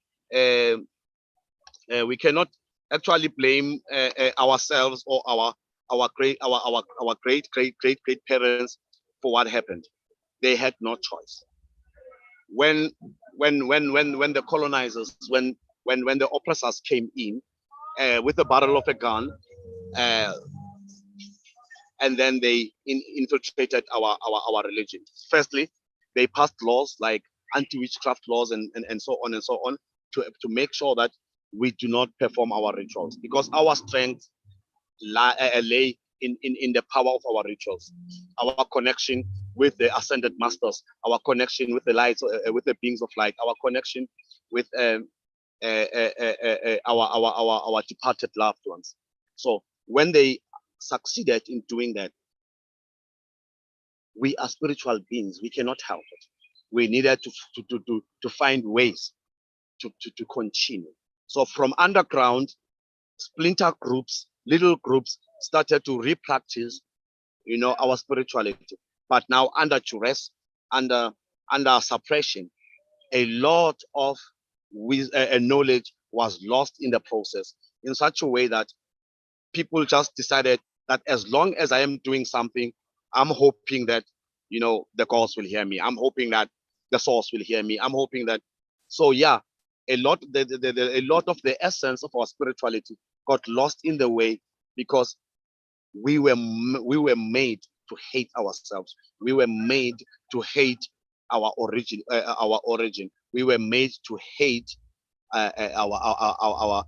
actually blame ourselves or our great parents for what happened. They had no choice. When the colonizers, when the oppressors came in with the barrel of a gun, and then they infiltrated our religion. Firstly, they passed laws like anti-witchcraft laws and so on and so on to make sure that we do not perform our rituals, because our strength lay in the power of our rituals, our connection with the ascended masters, our connection with the lights, with the beings of light, our connection with our departed loved ones. So when they succeeded in doing that, we are spiritual beings, we cannot help it. We needed to find ways to continue. So from underground, splinter groups, little groups started to re-practice, our spirituality. But now under duress, under suppression, a lot of knowledge was lost in the process. in such a way that people just decided that as long as I am doing something, I'm hoping that, you know, the gods will hear me. I'm hoping that the source will hear me. I'm hoping that. So yeah, a lot of the essence of our spirituality got lost in the way because we were made to hate ourselves. We were made to hate our origin. We were made to hate our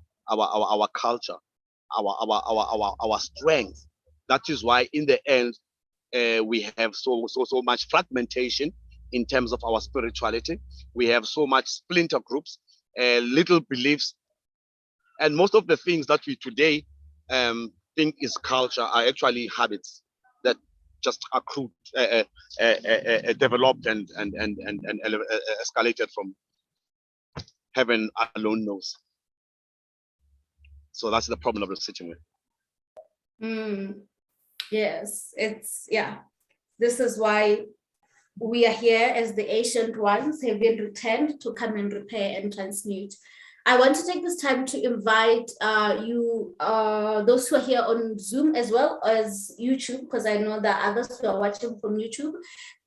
culture, our strength. That is why in the end we have so much fragmentation in terms of our spirituality. We have so much splinter groups, little beliefs, and most of the things that we today think is culture are actually habits that just accrued, developed, and escalated from heaven alone knows. So that's the problem of the situation. Yes, it's, yeah. This is why we are here as the ancient ones have been returned to come and repair and transmute. I want to take this time to invite you, those who are here on Zoom as well as YouTube, because I know that others who are watching from YouTube,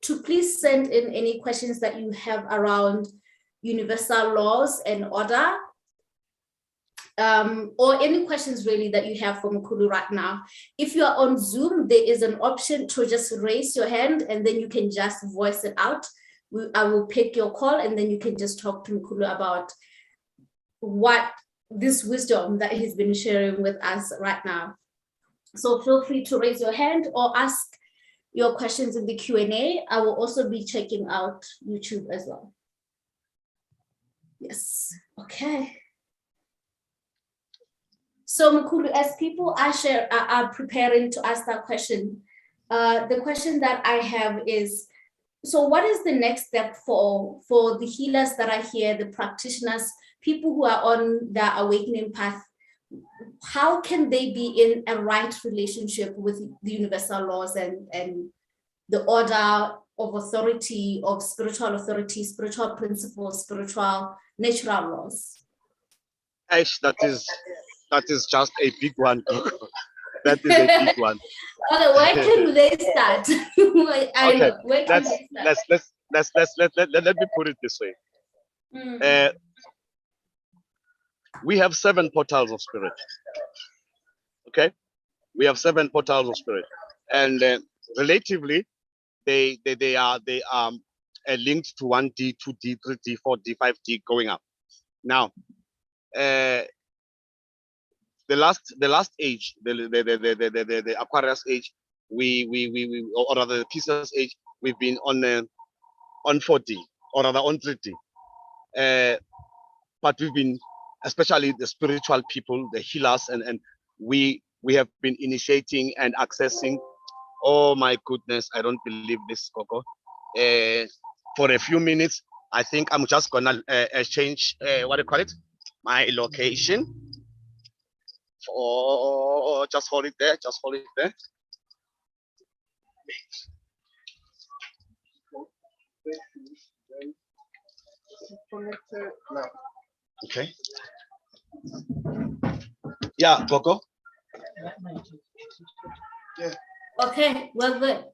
to please send in any questions that you have around universal laws and order, or any questions really that you have for Mkhulu right now. If you are on Zoom, there is an option to just raise your hand and then you can just voice it out. I will pick your call and then you can just talk to Mkhulu about what this wisdom that he's been sharing with us right now. So feel free to raise your hand or ask your questions in the Q&A. I will also be checking out YouTube as well. Yes, okay. So Mkhulu, as people are preparing to ask that question, the question that I have is, so what is the next step for the healers that are here, the practitioners, people who are on their awakening path? How can they be in a right relationship with the universal laws and the order of authority, of spiritual authority, spiritual principles, spiritual natural laws? Ash, that is just a big one. That is a big one. Okay, where can they start? I know. Where can they start? Let me put it this way. We have 7 portals of spirit. Okay, we have 7 portals of spirit, and relatively, they are linked to 1D, 2D, 3D, 4D, 5D going up. Now, the last age, the Aquarius age, or rather the Pisces age, we've been on 4D, or rather on 3D. But we've been, especially the spiritual people, the healers, and we have been initiating and accessing. Oh my goodness, I don't believe this, Coco. For a few minutes, I think I'm just gonna change what do you call it, my location. Oh, just hold it there. Just hold it there. Okay. Yeah, Coco. Yeah. Okay, well, good.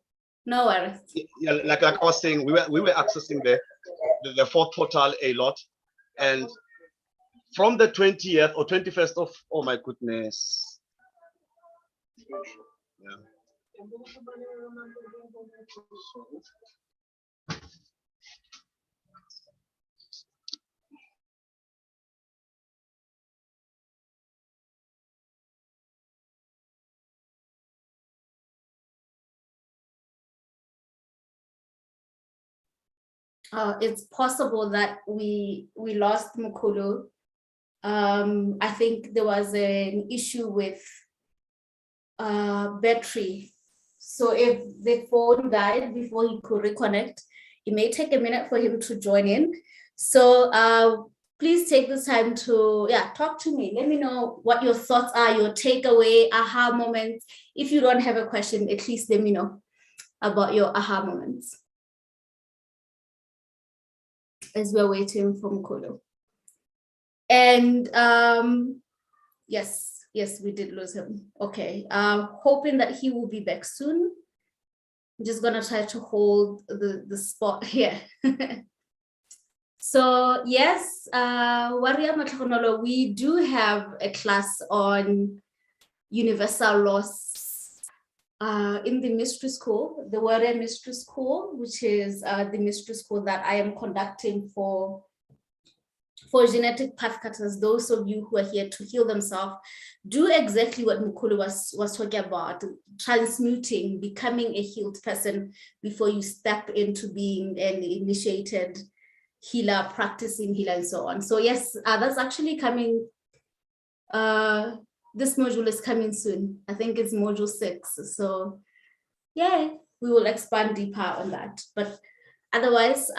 No worries. Yeah, like I was saying, we were accessing the 4th portal a lot, and from the 20th or 21st of, oh my goodness. Yeah. It's possible that we lost Mkhulu. I think there was an issue with battery. So if the phone died before he could reconnect, it may take a minute for him to join in. So please take this time to, talk to me. Let me know what your thoughts are, your takeaway, aha moments. If you don't have a question, at least let me know about your aha moments as we're waiting for Mkhulu. And Yes, we did lose him. Okay, hoping that he will be back soon. I'm just gonna try to hold the spot here. So yes, Warrior Matlhogonolo, we do have a class on universal laws in the mystery school, the Warrior Mystery School, which is the mystery school that I am conducting for genetic pathcutters. Those of you who are here to heal themselves, do exactly what Mkhulu was talking about, transmuting, becoming a healed person before you step into being an initiated healer, practicing healer, and so on. So yes, that's actually coming. This module is coming soon. I think it's module 6. So yeah, we will expand deeper on that. But otherwise,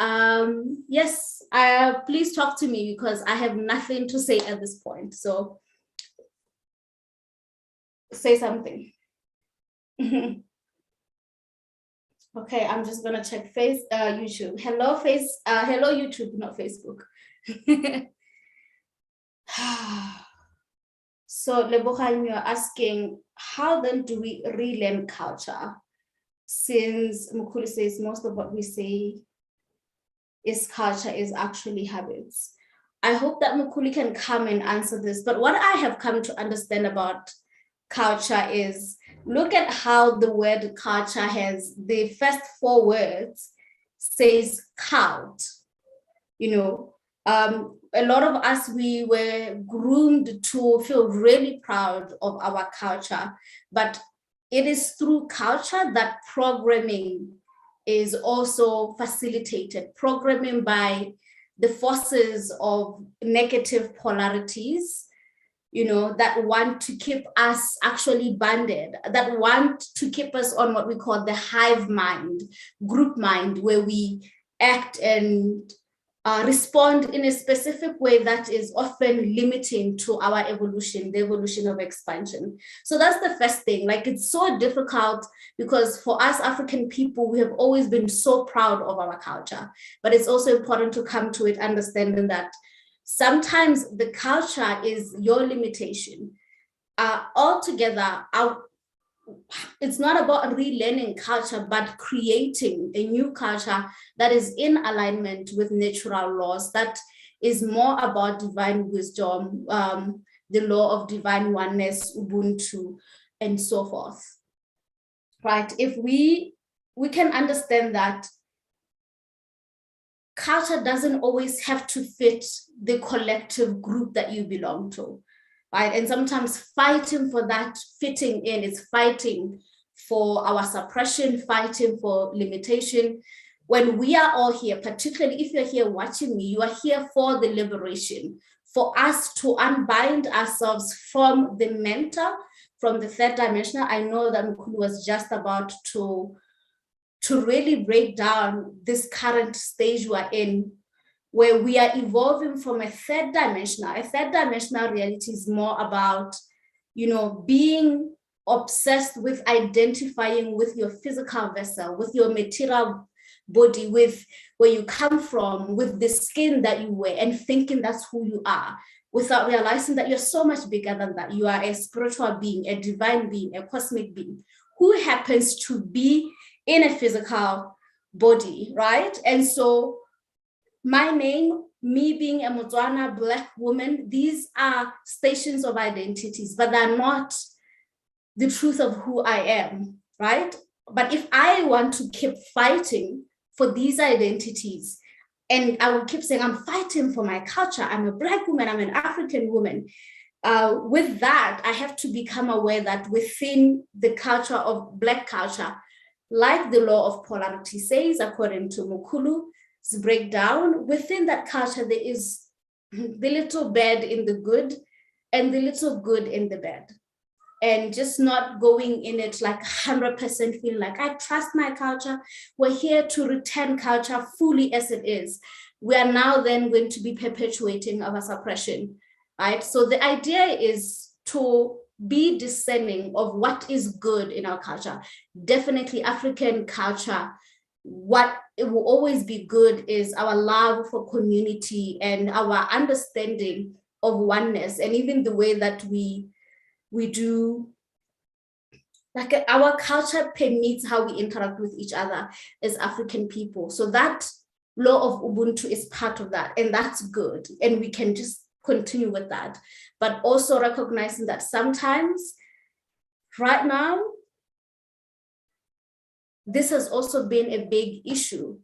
yes, please talk to me because I have nothing to say at this point. So say something. Okay, I'm just gonna check YouTube. Hello, hello YouTube, not Facebook. So Lebogang, you're asking, how then do we relearn culture? Since Mkhulu says most of what we say is culture is actually habits. I hope that Mkhulu can come and answer this. But what I have come to understand about culture is, look at how the word culture has the first 4 words says cult. You know, a lot of us, we were groomed to feel really proud of our culture, but it is through culture that programming is also facilitated, programming by the forces of negative polarities, you know, that want to keep us actually banded, that want to keep us on what we call the hive mind, group mind, where we act and respond in a specific way that is often limiting to our evolution, the evolution of expansion. So that's the first thing. Like, it's so difficult because for us African people, we have always been so proud of our culture, but it's also important to come to it understanding that sometimes the culture is your limitation. Altogether, it's not about relearning culture, but creating a new culture that is in alignment with natural laws, that is more about divine wisdom, the law of divine oneness, Ubuntu, and so forth. Right? If we can understand that culture doesn't always have to fit the collective group that you belong to. Right? And sometimes fighting for that fitting in is fighting for our suppression, fighting for limitation. When we are all here, particularly if you're here watching me, you are here for the liberation, for us to unbind ourselves from the mental, from the third dimensional. I know that Mkhulu was just about to really break down this current stage we're in, where we are evolving from a third dimensional. A third dimensional reality is more about, you know, being obsessed with identifying with your physical vessel, with your material body, with where you come from, with the skin that you wear, and thinking that's who you are, without realizing that you're so much bigger than that. You are a spiritual being, a divine being, a cosmic being, who happens to be in a physical body, right? And so my name, me being a Motswana Black woman, these are stations of identities, but they're not the truth of who I am, right? But if I want to keep fighting for these identities, and I will keep saying, I'm fighting for my culture, I'm a Black woman, I'm an African woman, with that, I have to become aware that within the culture of Black culture, like the law of polarity says, according to Mkhulu's breakdown, within that culture, there is the little bad in the good and the little good in the bad. And just not going in it like 100% feeling like, I trust my culture. We're here to return culture fully as it is. We are now then going to be perpetuating our suppression, right? So the idea is to be discerning of what is good in our culture. Definitely African culture, what it will always be good is our love for community and our understanding oneness, and even the way that we do, like our culture permits how we interact with each other as African people. So that law of Ubuntu is part of that, and that's good. And we can just continue with that. But also recognizing that sometimes, right now, this has also been a big issue.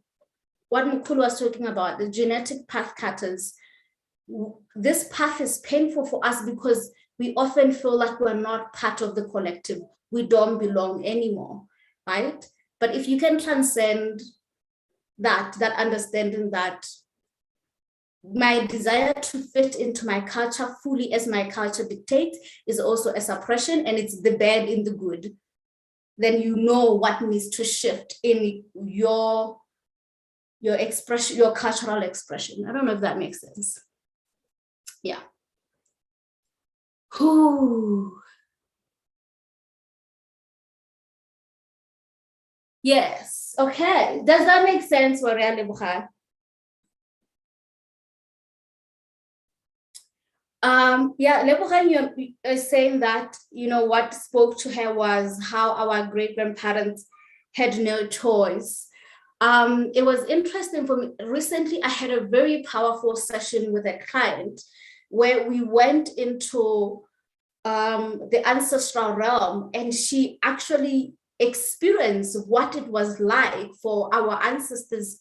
What Mkhulu was talking about, the genetic pathcutters, this path is painful for us because we often feel like we're not part of the collective. We don't belong anymore, right? But if you can transcend that understanding that my desire to fit into my culture fully as my culture dictates is also a suppression, and it's the bad in the good, then you know what needs to shift in your expression, your cultural expression. I don't know if that makes sense. Yeah. Whew. Yes. Okay. Does that make sense, Waria Lebucha? Yeah, Lebucha is saying that, what spoke to her was how our great-grandparents had no choice. It was interesting for me. Recently, I had a very powerful session with a client where we went into the ancestral realm, and she actually experienced what it was like for our ancestors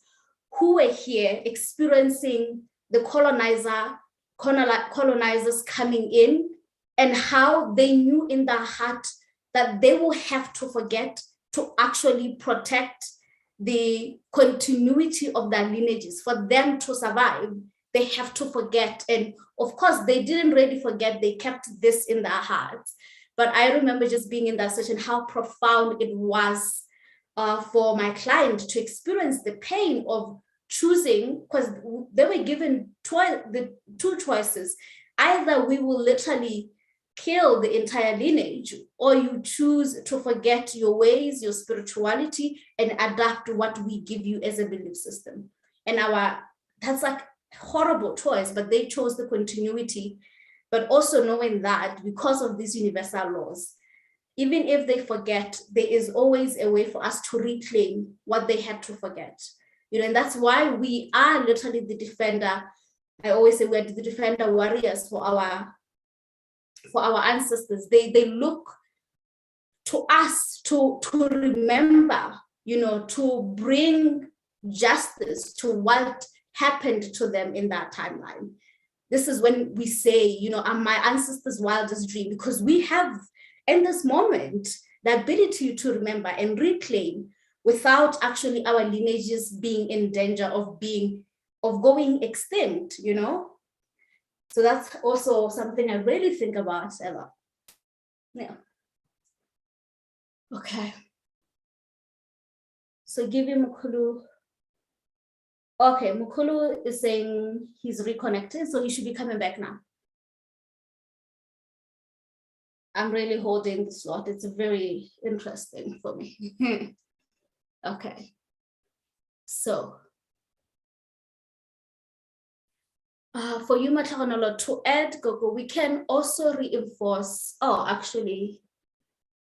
who were here experiencing the colonizers coming in, and how they knew in their heart that they will have to forget to actually protect the continuity of their lineages. For them to survive, they have to forget. And of course, they didn't really forget, they kept this in their hearts. But I remember just being in that session, how profound it was for my client to experience the pain of choosing, because they were given the two choices. Either we will literally kill the entire lineage, or you choose to forget your ways, your spirituality, and adapt to what we give you as a belief system. And that's like a horrible choice, but they chose the continuity. But also knowing that because of these universal laws, even if they forget, there is always a way for us to reclaim what they had to forget. And that's why we are literally the defender. I always say we're the defender warriors for our ancestors. They look to us to remember, to bring justice to what happened to them in that timeline. This is when we say, I'm my ancestors' wildest dream, because we have in this moment the ability to remember and reclaim without actually our lineages being in danger of going extinct, So that's also something I really think about a lot. Yeah. Okay. So give him Mkhulu. Okay, Mkhulu is saying he's reconnected, so he should be coming back now. I'm really holding the slot. It's very interesting for me. Okay. So for you, Mataranolo, to add, Gogo, we can also reinforce. Oh, actually,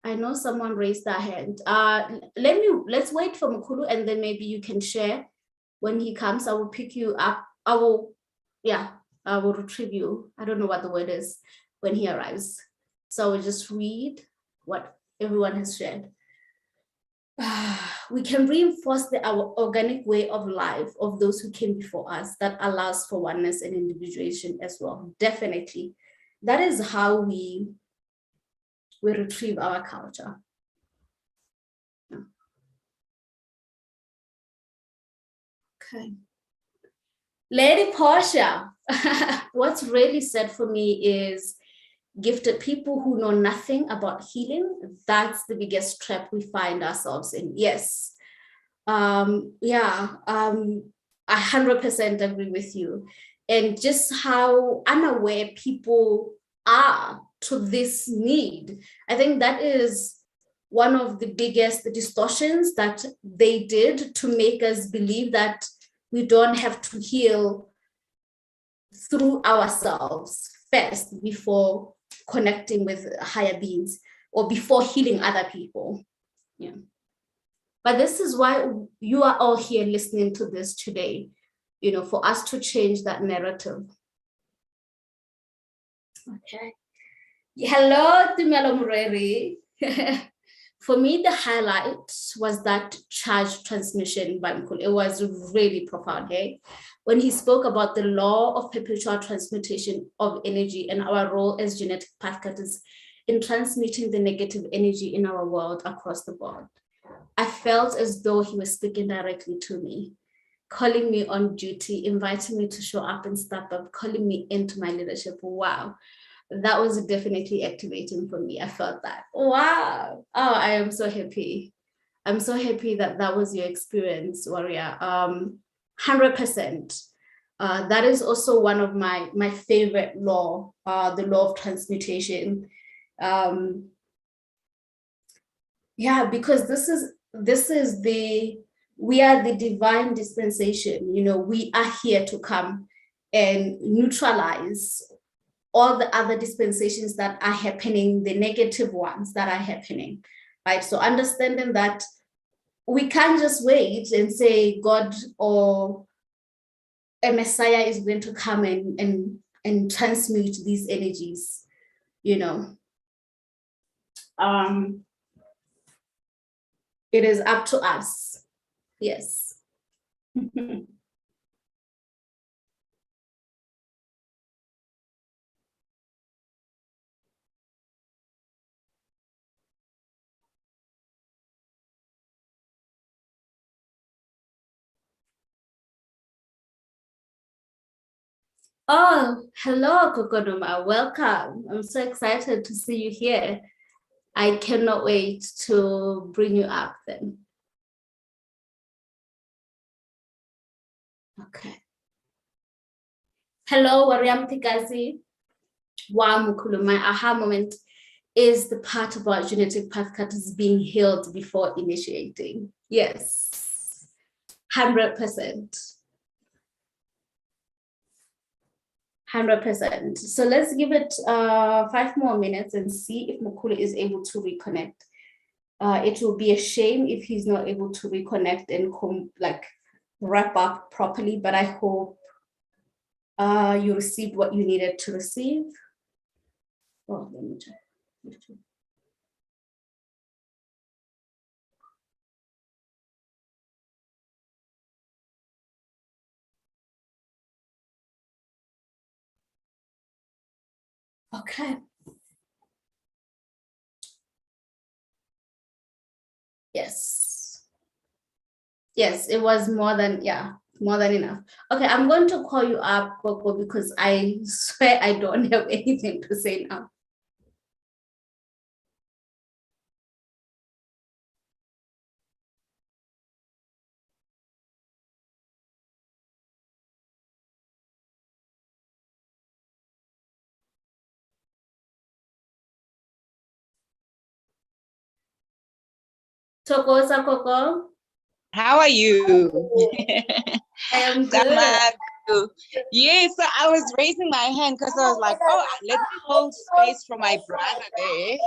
I know someone raised their hand. Let's wait for Mkhulu, and then maybe you can share when he comes. I will pick you up. I will retrieve you. I don't know what the word is when he arrives. So I will just read what everyone has shared. We can reinforce our organic way of life of those who came before us that allows for oneness and individuation as well. Definitely. That is how we retrieve our culture. Okay. Lady Portia, what's really sad for me is gifted people who know nothing about healing. That's the biggest trap we find ourselves in. Yes. I 100% agree with you. And just how unaware people are to this need. I think that is one of the biggest distortions that they did to make us believe that we don't have to heal through ourselves first before connecting with higher beings or before healing other people. Yeah. But this is why you are all here listening to this today, you know, for us to change that narrative. Okay. Hello, Tumelo Mureri. For me, the highlight was that charge transmission by Mkhulu. It was really profound, hey? When he spoke about the law of perpetual transmutation of energy and our role as genetic pathcutters in transmuting the negative energy in our world across the board. I felt as though he was speaking directly to me, calling me on duty, inviting me to show up and step up, calling me into my leadership. Wow. That was definitely activating for me. I felt that. Wow. Oh, I am so happy. I'm so happy that that was your experience, Warrior. 100%. That is also one of my favorite law, the law of transmutation. Yeah, because we are the divine dispensation. You know, we are here to come and neutralize all the other dispensations that are happening, the negative ones that are happening, right? So understanding that we can't just wait and say God or a Messiah is going to come and transmute these energies, you know. It is up to us. Yes. Oh, hello, Kokonoma. Welcome. I'm so excited to see you here. I cannot wait to bring you up then. Okay. Hello, Wariam Tikazi. Wow, Mkhulu, my aha moment is the part about genetic pathcutters being healed before initiating. Yes, 100%. 100%. So let's give it 5 more minutes and see if Mkhulu is able to reconnect. It will be a shame if he's not able to reconnect and wrap up properly, but I hope you received what you needed to receive. Oh, let me check. Okay. Yes. Yes, it was more than enough. Okay, I'm going to call you up, Coco, because I swear I don't have anything to say now. Tokosa Coco. How are you? I am good. Yeah, so I was raising my hand because I was like, oh, let me hold space for my brother there.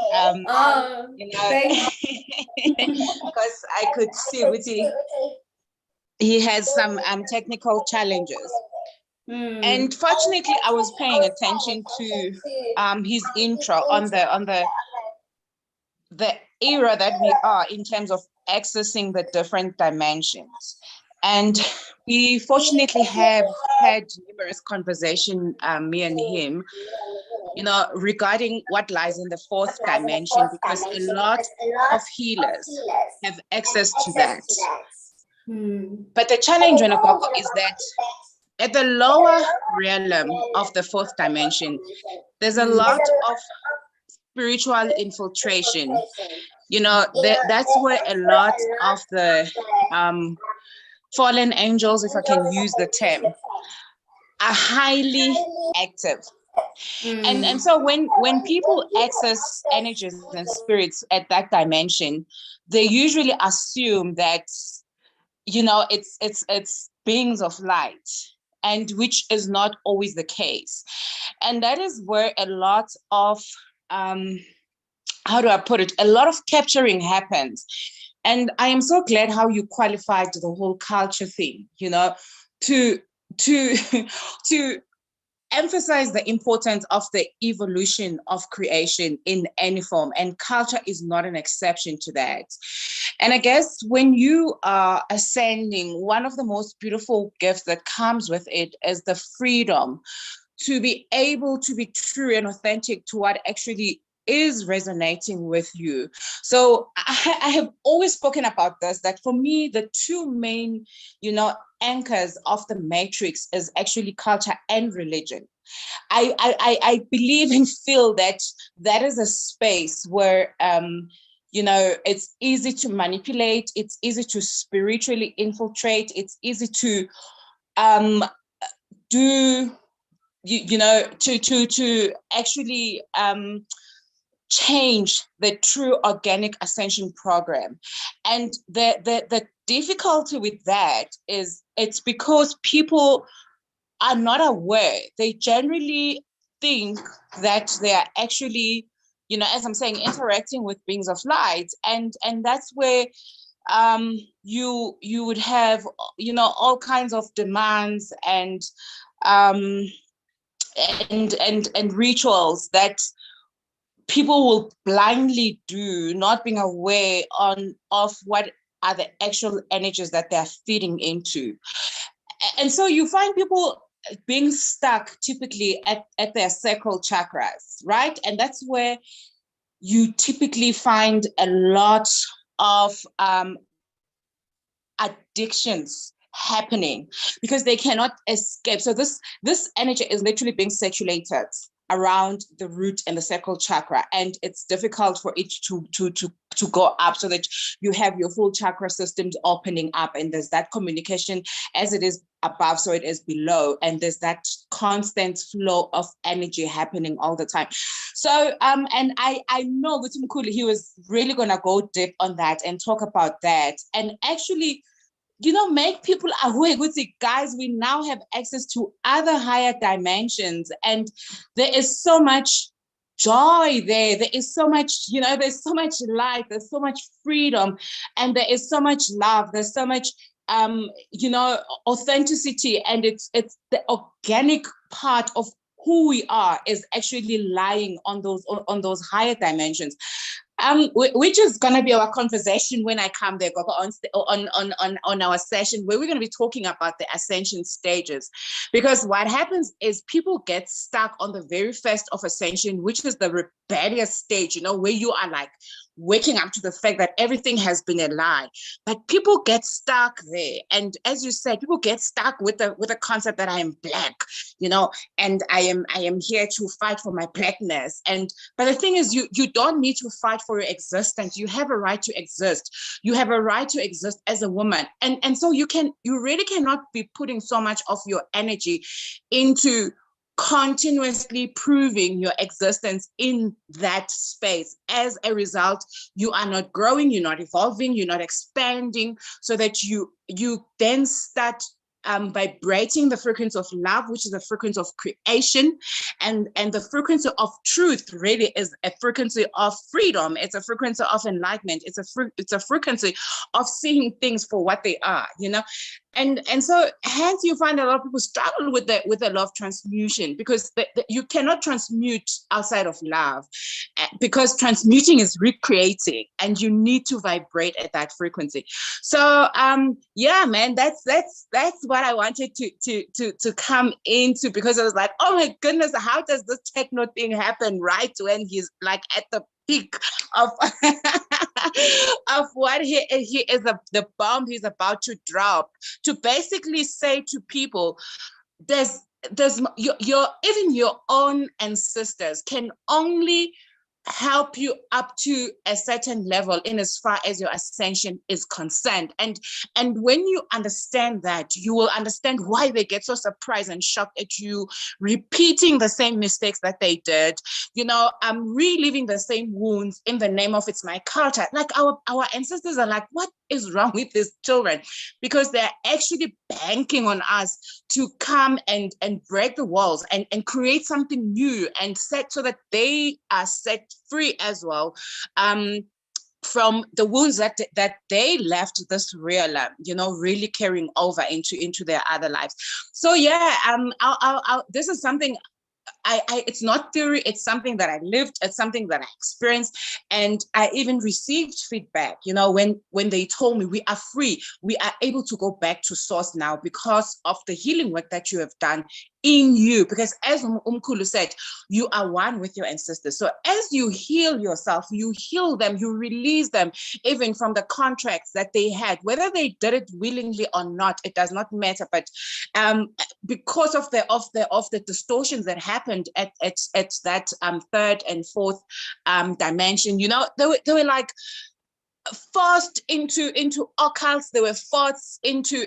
You know, because I could see with he has some technical challenges. And fortunately, I was paying attention to his intro on the era that we are in terms of accessing the different dimensions. And we fortunately have had numerous conversations, me and him, you know, regarding what lies in the 4th dimension, because a lot of healers have access to that. But the challenge, Wenakoko, is that at the lower realm of the 4th dimension, there's a lot of spiritual infiltration. You know, that's where a lot of the fallen angels, if I can use the term, are highly active. And so when people access energies and spirits at that dimension, they usually assume that, you know, it's beings of light. and which is not always the case. And that is where a lot of, how do I put it? A lot of capturing happens. And I am so glad how you qualified the whole culture thing, you know, to to emphasize the importance of the evolution of creation in any form, and culture is not an exception to that. And I guess when you are ascending, one of the most beautiful gifts that comes with it is the freedom to be able to be true and authentic to what actually is resonating with you. So I have always spoken about this, that for me, the two main, you know, anchors of the matrix is actually culture and religion. I believe and feel that that is a space where, you know, it's easy to manipulate, it's easy to spiritually infiltrate, it's easy to do, you know, to actually change the true organic ascension program. And the difficulty with that is it's because people are not aware. They generally think that they are actually, you know, as I'm saying, interacting with beings of light. And that's where you would have, you know, all kinds of demands and rituals that people will blindly do, not being aware of what are the actual energies that they're feeding into. And so you find people being stuck typically at their sacral chakras, right? And that's where you typically find a lot of addictions happening because they cannot escape. So this energy is literally being circulated around the root and the sacral chakra, and it's difficult for it to go up, so that you have your full chakra systems opening up, and there's that communication as it is above, so it is below, and there's that constant flow of energy happening all the time. So and I know with Mkhulu, he was really gonna go deep on that and talk about that, and actually, you know, make people aware. Guys, we now have access to other higher dimensions, and there is so much joy there. There is so much, you know, there's so much light, there's so much freedom, and there is so much love. There's so much, you know, authenticity, and it's the organic part of who we are is actually lying on those higher dimensions. Which is going to be our conversation when I come there, on our session, where we're going to be talking about the ascension stages. Because what happens is people get stuck on the very first of ascension, which is the rebellious stage, you know, where you are like waking up to the fact that everything has been a lie. But people get stuck there. And as you said, people get stuck with the concept that I am black, you know, and I am here to fight for my blackness. But the thing is, you don't need to fight for your existence. You have a right to exist. You have a right to exist as a woman. And so you really cannot be putting so much of your energy into continuously proving your existence in that space. As a result, you are not growing, you're not evolving, you're not expanding, so that you then start vibrating the frequency of love, which is the frequency of creation, and the frequency of truth really is a frequency of freedom. It's a frequency of enlightenment. It's a frequency of seeing things for what they are, you know. And so hence you find a lot of people struggle with the law of transmutation, because you cannot transmute outside of love, because transmuting is recreating, and you need to vibrate at that frequency. So yeah, man, that's what I wanted to come into, because I was like, oh my goodness, how does this techno thing happen right when he's like at the peak of of what he is, the bomb he's about to drop, to basically say to people, there's your even your own ancestors can only help you up to a certain level in as far as your ascension is concerned. And when you understand that, you will understand why they get so surprised and shocked at you repeating the same mistakes that they did. I'm reliving the same wounds in the name of it's my culture. Like our ancestors are like, what is wrong with these children? Because they're actually banking on us to come and break the walls and create something new and set so that they are set free as well, from the wounds that they left this realm, really carrying over into their other lives. So yeah, this is something it's not theory, it's something that I lived, it's something that I experienced. And I even received feedback, when they told me we are free, we are able to go back to source now because of the healing work that you have done in you. Because as Mkhulu said, you are one with your ancestors. So as you heal yourself, you heal them, you release them, even from the contracts that they had, whether they did it willingly or not, it does not matter. But because of the distortions that happened at that third and fourth dimension, they were like forced into occults, they were forced into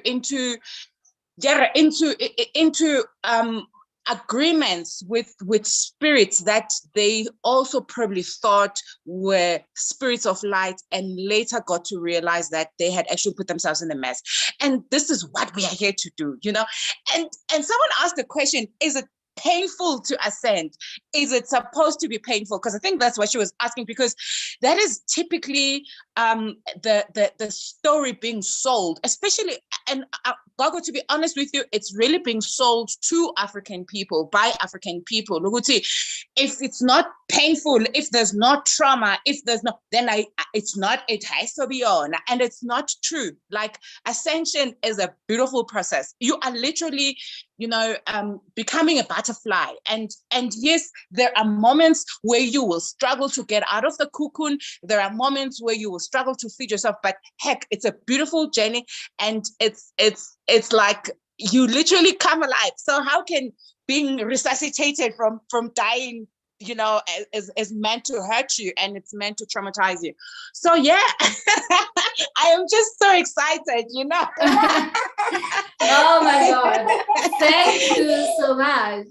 agreements with spirits that they also probably thought were spirits of light, and later got to realize that they had actually put themselves in a mess. And this is what we are here to do, and someone asked the question, is it painful to ascend? Is it supposed to be painful? Because I think that's what she was asking, because that is typically the story being sold, especially, and Gogo, to be honest with you, it's really being sold to African people, by African people. If it's not painful, if there's not trauma, if there's no, then it has to be on. And it's not true. Like, ascension is a beautiful process. You are literally, becoming a butterfly. And yes, there are moments where you will struggle to get out of the cocoon. There are moments where you will struggle to feed yourself, but heck, it's a beautiful journey. And it's like you literally come alive. So how can being resuscitated from dying, is meant to hurt you, and it's meant to traumatize you? So yeah, I am just so excited, Oh my God. Thank you so much,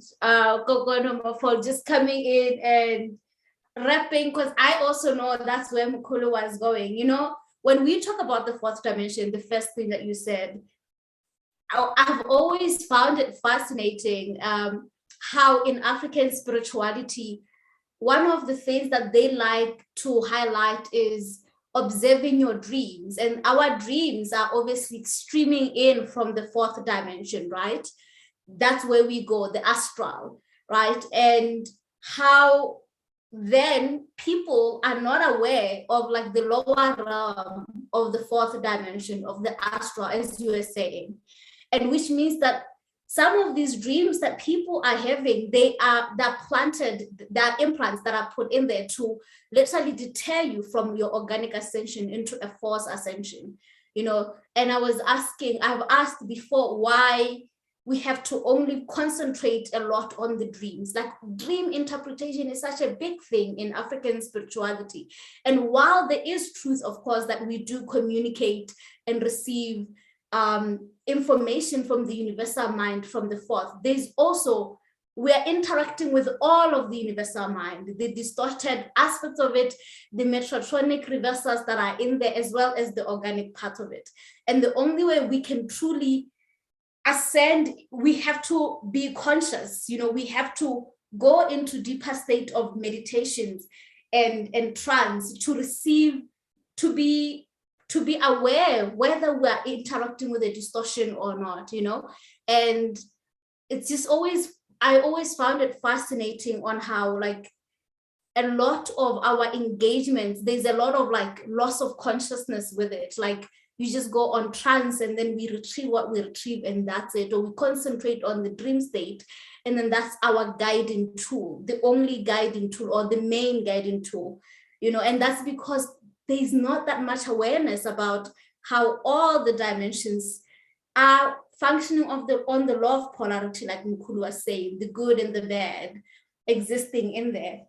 Gogo, for just coming in and wrapping, because I also know that's where Mkhulu was going. When we talk about the fourth dimension, the first thing that you said, I've always found it fascinating how in African spirituality, one of the things that they like to highlight is observing your dreams. And our dreams are obviously streaming in from the fourth dimension, right? That's where we go, the astral, right? And how then people are not aware of like the lower realm of the fourth dimension of the astral, as you were saying. And which means that some of these dreams that people are having, they're planted, they're implants that are put in there to literally deter you from your organic ascension into a false ascension, And I've asked before why we have to only concentrate a lot on the dreams. Like, dream interpretation is such a big thing in African spirituality. And while there is truth, of course, that we do communicate and receive information from the universal mind from the fourth, there's also, we're interacting with all of the universal mind, the distorted aspects of it, the metatronic reversals that are in there, as well as the organic part of it. And the only way we can truly ascend, we have to be conscious, we have to go into deeper state of meditations and trance to receive, to be aware whether we're interacting with a distortion or not, and it's just I always found it fascinating on how, like, a lot of our engagements, there's a lot of like loss of consciousness with it. Like, you just go on trance and then we retrieve what we retrieve and that's it, or we concentrate on the dream state and then that's our guiding tool, the only guiding tool or the main guiding tool, and that's because there's not that much awareness about how all the dimensions are functioning on the law of polarity, like Mkhulu was saying, the good and the bad existing in there.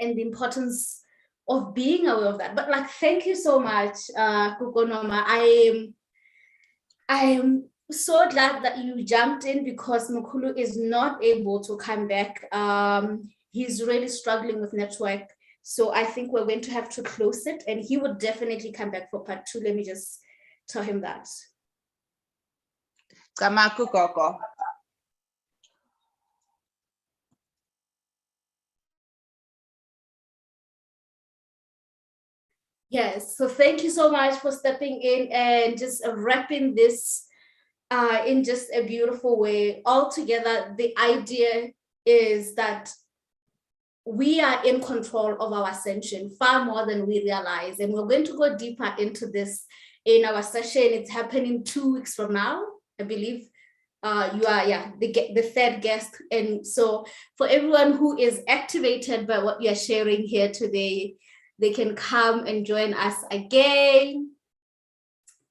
and the importance of being aware of that. But like, thank you so much, Kukonoma. I am so glad that you jumped in, because Mkhulu is not able to come back. He's really struggling with network. So I think we're going to have to close it, and he would definitely come back for part 2. Let me just tell him that. Yes, so thank you so much for stepping in and just wrapping this in just a beautiful way. Altogether, the idea is that we are in control of our ascension far more than we realize. And we're going to go deeper into this in our session. It's happening 2 weeks from now, I believe. You are, the third guest. And so for everyone who is activated by what you're sharing here today, they can come and join us again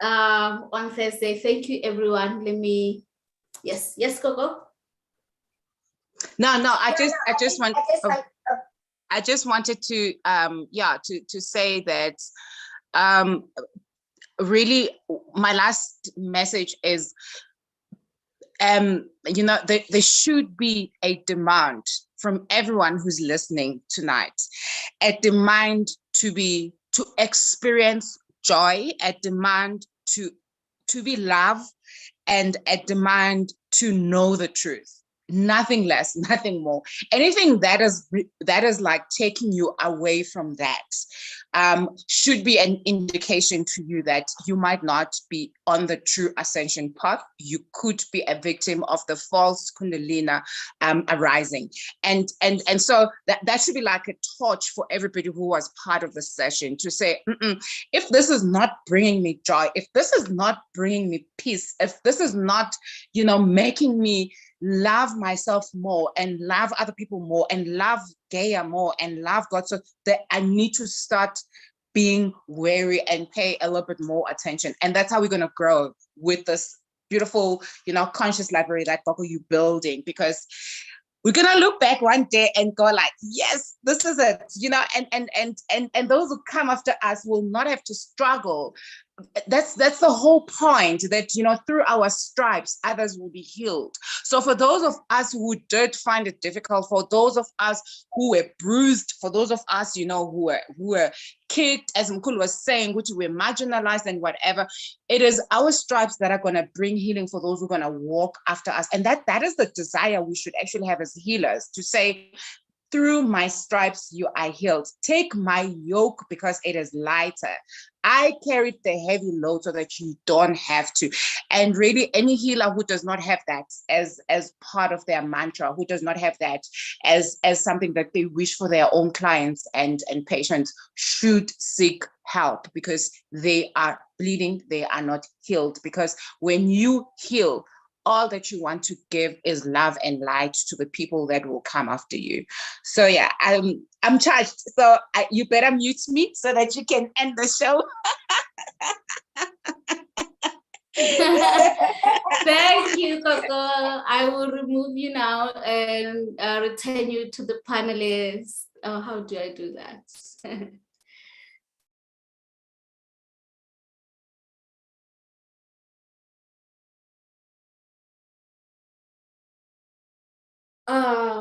on Thursday. Thank you, everyone. Let me, yes, Coco. No, I just wanted to to say that really my last message is there should be a demand from everyone who's listening tonight, a demand to experience joy, a demand to be loved, and a demand to know the truth. Nothing less, nothing more. Anything that is like taking you away from that should be an indication to you that you might not be on the true ascension path. You could be a victim of the false kundalini arising, and so that should be like a torch for everybody who was part of the session to say, if this is not bringing me joy, if this is not bringing me peace, if this is not making me love myself more and love other people more and love Gaia more and love God, so that I need to start being wary and pay a little bit more attention. And that's how we're going to grow with this beautiful, conscious library that you're building, because we're going to look back one day and go like, yes, this is it, and those who come after us will not have to struggle. That's the whole point, that through our stripes others will be healed. So for those of us who did find it difficult, for those of us who were bruised, for those of us who were kicked, as Mkhulu was saying, which were marginalized and whatever, it is our stripes that are going to bring healing for those who are going to walk after us. And that is the desire we should actually have as healers, to say, through my stripes you are healed. Take my yoke because it is lighter. I carried the heavy load so that you don't have to. And really, any healer who does not have that as part of their mantra, who does not have that as something that they wish for their own clients and patients, should seek help, because they are bleeding, they are not healed. Because when you heal, all that you want to give is love and light to the people that will come after you. So yeah, I'm charged. So you better mute me so that you can end the show. Thank you, Coco. I will remove you now and return you to the panelists. How do I do that?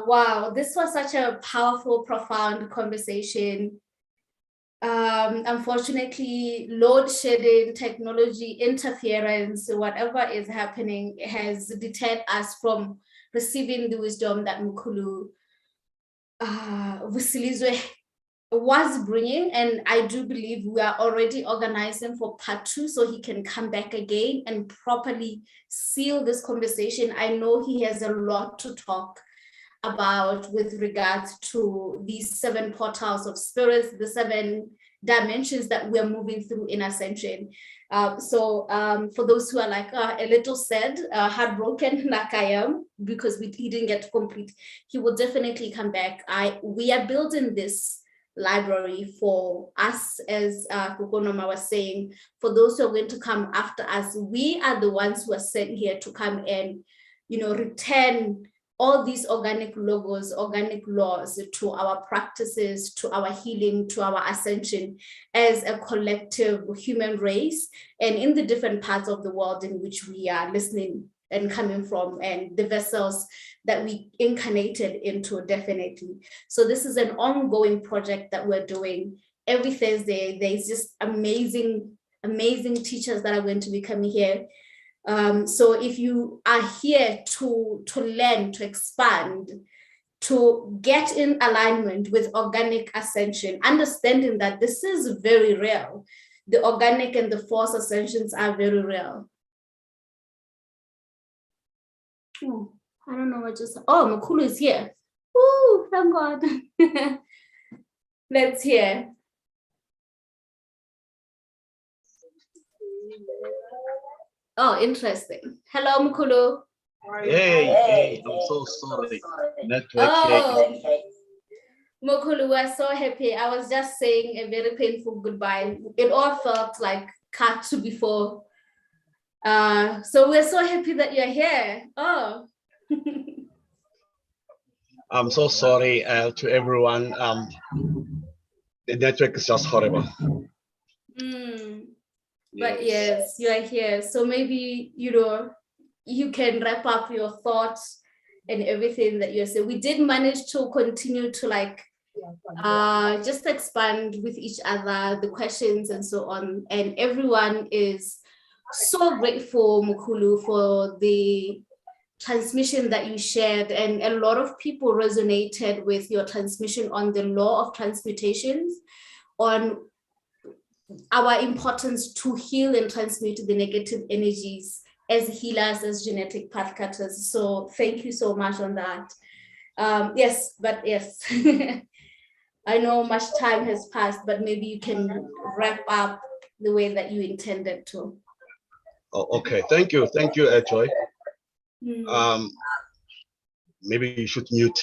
Wow, this was such a powerful, profound conversation. Unfortunately, load shedding, technology interference, whatever is happening has deterred us from receiving the wisdom that Mkhulu Vusilizwe was bringing. And I do believe we are already organizing for part 2 so he can come back again and properly seal this conversation. I know he has a lot to talk about with regards to these 7 portals of spirits, the 7 dimensions that we're moving through in Ascension. So for those who are like a little sad, heartbroken like I am, because he didn't get to complete, he will definitely come back. We are building this library for us, as Kukonoma was saying, for those who are going to come after us. We are the ones who are sent here to come and return all these organic logos, organic laws to our practices, to our healing, to our ascension as a collective human race, and in the different parts of the world in which we are listening and coming from, and the vessels that we incarnated into, definitely. So this is an ongoing project that we're doing. Every Thursday, there's just amazing teachers that are going to be coming here. So if you are here to learn, to expand, to get in alignment with organic ascension, understanding that this is very real. The organic and the false ascensions are very real. Oh, I don't know what just, oh, Mkhulu is here. Woo, thank God. Let's hear. Oh, interesting. Hello, Mkhulu. Hey, I'm so sorry. Network Oh, Mkhulu, we're so happy. I was just saying a very painful goodbye. It all felt like cut before. So we're so happy that you're here. Oh. I'm so sorry to everyone. The network is just horrible. But yes, you are here. So maybe, you can wrap up your thoughts and everything that you're saying. We did manage to continue to just expand with each other, the questions and so on. And everyone is so grateful, Mkhulu, for the transmission that you shared. And a lot of people resonated with your transmission on the law of transmutations, on our importance to heal and transmute the negative energies as healers, as genetic pathcutters. So thank you so much on that. Yes. I know much time has passed, but maybe you can wrap up the way that you intended to. Oh, okay, thank you, Joy. Maybe you should mute.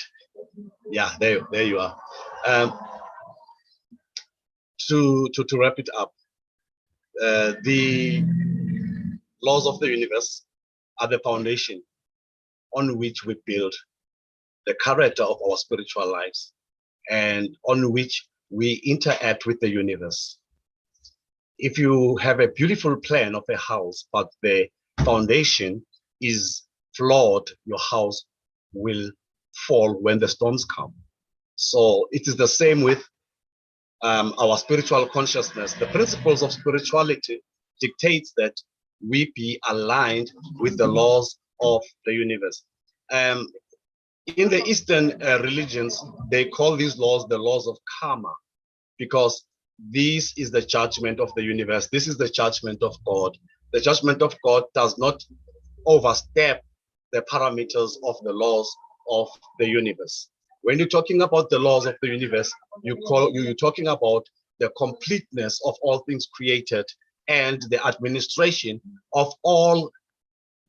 Yeah, there you are. To wrap it up, the laws of the universe are the foundation on which we build the character of our spiritual lives, and on which we interact with the universe. If you have a beautiful plan of a house, but the foundation is flawed, your house will fall when the storms come. So it is the same with our spiritual consciousness. The principles of spirituality dictates that we be aligned with the laws of the universe. In the Eastern religions, they call these laws the laws of karma, because this is the judgment of the universe. This is the judgment of God. The judgment of God does not overstep the parameters of the laws of the universe. When you're talking about the laws of the universe, you're talking about the completeness of all things created and the administration of all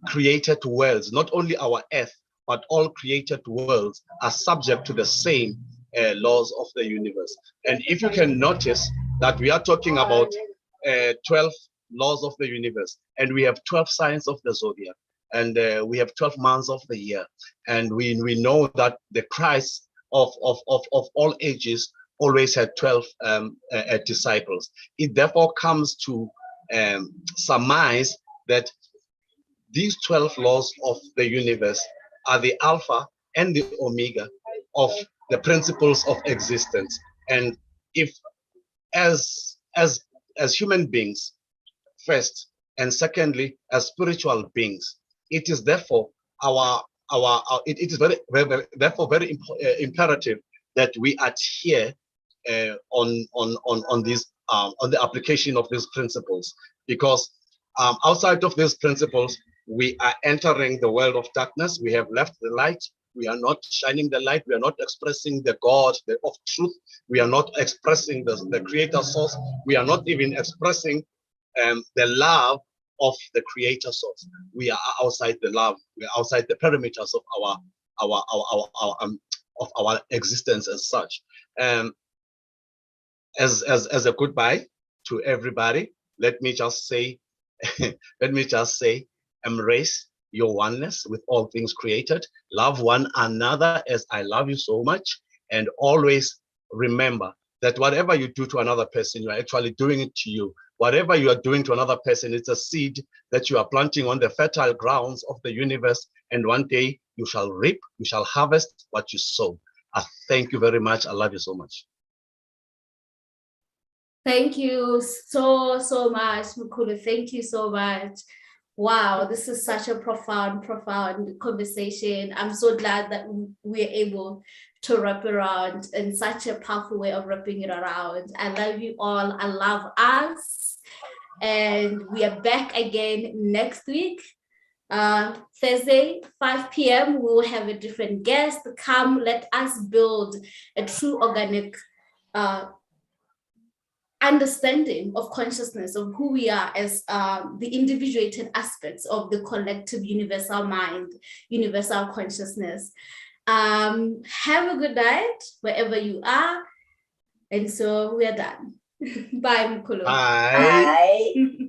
created worlds. Not only our earth, but all created worlds are subject to the same laws of the universe. And if you can notice that we are talking about 12 laws of the universe, and we have 12 signs of the zodiac, and we have 12 months of the year, and we know that the Christ of all ages always had 12 disciples. It therefore comes to surmise that these 12 laws of the universe are the alpha and the omega of the principles of existence. And if as human beings first, and secondly as spiritual beings, it is therefore it is very imperative that we adhere on the application of these principles, because outside of these principles we are entering the world of darkness. We have left the light. We are not shining the light. We are not expressing the God of truth. We are not expressing the creator source. We are not even expressing the love of the creator source. We are outside the love. We are outside the perimeters of our existence as such. As a goodbye to everybody, let me just say embrace your oneness with all things created. Love one another as I love you so much. And always remember that whatever you do to another person, you are actually doing it to you. Whatever you are doing to another person, it's a seed that you are planting on the fertile grounds of the universe. And one day you shall reap, you shall harvest what you sow. I thank you very much. I love you so much. Thank you so much, Mkhulu. Thank you so much. Wow, this is such a profound conversation. I'm so glad that we're able to wrap around in such a powerful way of wrapping it around. I love you all. I love us. And we are back again next week. Thursday, 5 p.m. We will have a different guest. Come, let us build a true organic understanding of consciousness, of who we are as the individuated aspects of the collective universal mind, universal consciousness. Have a good night wherever you are. And so we are done. Bye, Mkhulu. Bye. Bye.